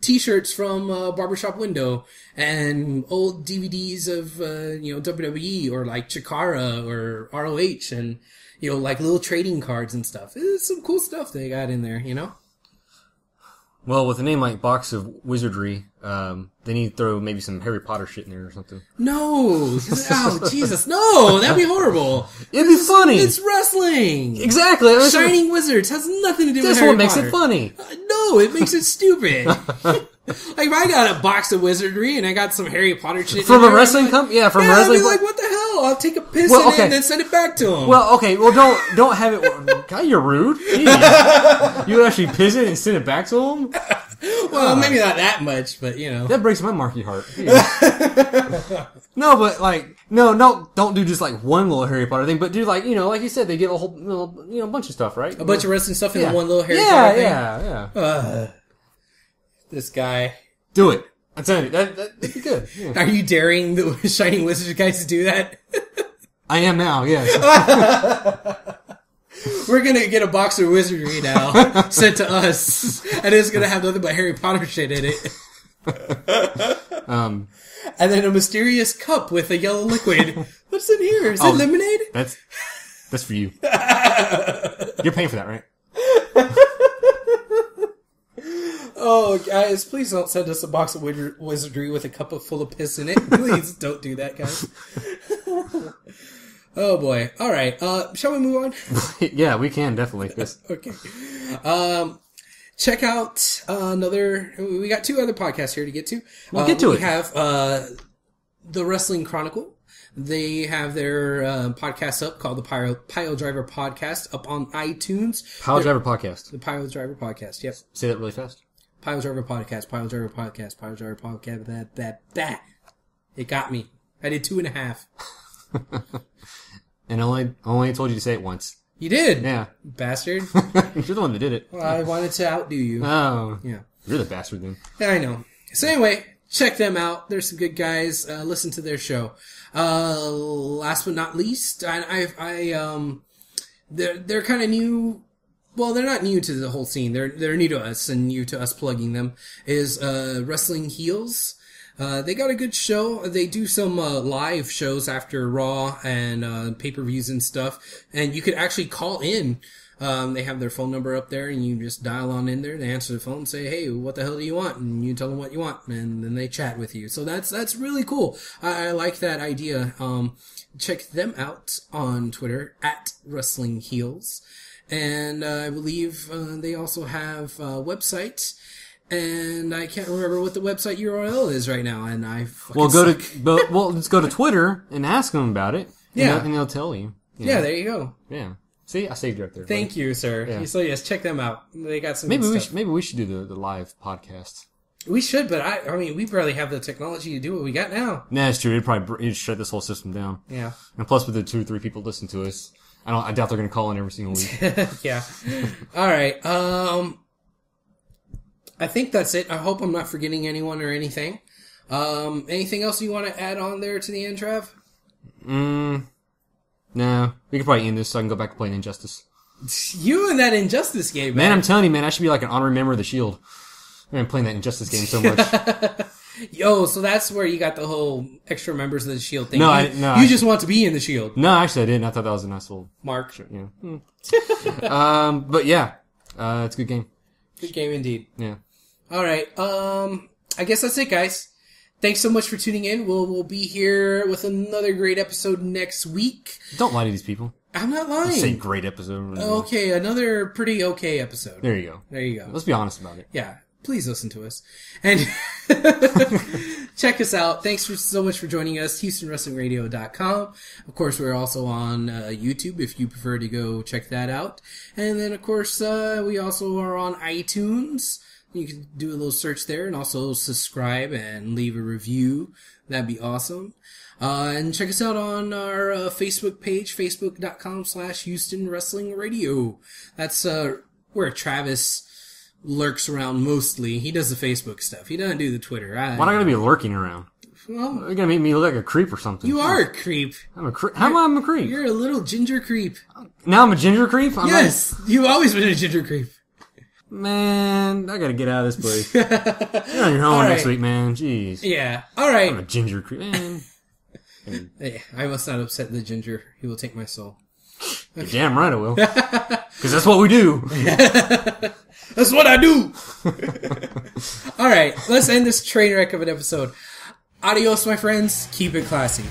T-shirts from Barbershop Window and old DVDs of WWE or like Chikara or ROH and like little trading cards and stuff. It's some cool stuff they got in there, Well, with a name like Box of Wizardry, they need to throw maybe some Harry Potter shit in there or something. No! Oh, Jesus, no! That'd be horrible! It'd be funny! It's wrestling! Exactly! Shining Wizards has nothing to do with That's Harry what makes Potter. it funny! No, it makes it stupid! Like, if I got a box of wizardry and I got some Harry Potter shit From in a there, wrestling like, company? Yeah, from yeah, wrestling. I'd be like, what the hell? I'll take a piss Well, in okay. it and then send it back to him. Well, okay, well, don't have it. God, you're rude. Jeez. You actually piss it and send it back to him? Well, maybe not that much, but That breaks my marky heart. No, but don't do just like one little Harry Potter thing, but do like you said, they get a whole little bunch of stuff, right? a bunch of wrestling stuff in Yeah. one little Harry Potter thing. Yeah. This guy. Do it. I'm telling you, that'd be good. Yeah. Are you daring the Shining Wizards guys to do that? I am now, yes. We're gonna get a box of wizardry now sent to us, and it's gonna have nothing but Harry Potter shit in it. And then a mysterious cup with a yellow liquid. What's in here? Is it lemonade? That's for you. You're paying for that, right? Oh, guys, please don't send us a box of wizardry with a cup full of piss in it. Please don't do that, guys. Oh, boy. All right. Shall we move on? Yeah, we can, definitely. Yes. Okay. Check out we got two other podcasts here to get to. We'll get to it. We have The Wrestling Chronicle. They have their podcast up called the Pile Driver Podcast up on iTunes. Pile Driver Podcast. The Pile Driver Podcast, yep. Say that really fast. Pile Driver Podcast, Pile Driver Podcast, Pile Driver Podcast, that. It got me. I did 2.5. And only told you to say it once. You did? Yeah. Bastard. You're the one that did it. Well, I wanted to outdo you. Oh. Yeah. You're the bastard then. Yeah, I know. So anyway, check them out. There's some good guys. Listen to their show. Last but not least, they're kind of new. Well, they're not new to the whole scene. They're new to us and new to us plugging them. Is Wrestling Heels. They got a good show. They do some live shows after Raw and pay-per-views and stuff. And you could actually call in. They have their phone number up there, and you just dial on in there. They answer the phone and say, "Hey, what the hell do you want?" And you tell them what you want, and then they chat with you. So that's really cool. I like that idea. Check them out on Twitter at Wrestling Heels, and I believe they also have a website. And I can't remember what the website URL is right now, and I fucking let's go to Twitter and ask them about it. Yeah, and they'll tell you. Yeah, there you go. Yeah. See, I saved you right there. Thank you, sir. Yeah. So yes, check them out. They got some. Maybe good stuff. we should do the live podcast. We should, but I mean, we barely have the technology to do what we got now. Nah, it's true. It'd shut this whole system down. Yeah. And plus, with the 2 or 3 people listen to us, I doubt they're going to call in every single week. Yeah. All right. I think that's it. I hope I'm not forgetting anyone or anything. Anything else you want to add on there to the end, Trav? No. We could probably end this so I can go back to playing Injustice. You and that Injustice game, man. I'm telling you, man, I should be like an honorary member of the Shield. I'm playing that Injustice game so much. Yo, so that's where you got the whole extra members of the Shield thing. No, you just want to be in the Shield. No, actually I didn't. I thought that was a nice little mark. Yeah. But yeah, it's a good game. Good game indeed. Yeah. All right. I guess that's it, guys. Thanks so much for tuning in. We'll be here with another great episode next week. Don't lie to these people. I'm not lying. Say great episode. Okay, another pretty okay episode. There you go. There you go. Let's be honest about it. Yeah. Please listen to us. And check us out. Thanks so much for joining us. HoustonWrestlingRadio.com. Of course, we're also on YouTube if you prefer to go check that out. And then, of course, we also are on iTunes. You can do a little search there and also subscribe and leave a review. That'd be awesome. And check us out on our Facebook page, facebook.com/Houston Wrestling Radio. That's where Travis lurks around mostly. He does the Facebook stuff. He doesn't do the Twitter. Why not gonna be lurking around? Well, you're gonna make me look like a creep or something. You are a creep. I'm a creep. How am I a creep? You're a little ginger creep. Now I'm a ginger creep? Yes, you've always been a ginger creep. Man, I gotta get out of this place. You're on your own next week, man. Jeez. Yeah. All right. I'm a ginger creep, man. Hey, I must not upset the ginger. He will take my soul. You're damn right I will. Because that's what we do. That's what I do. All right, let's end this train wreck of an episode. Adios, my friends. Keep it classy.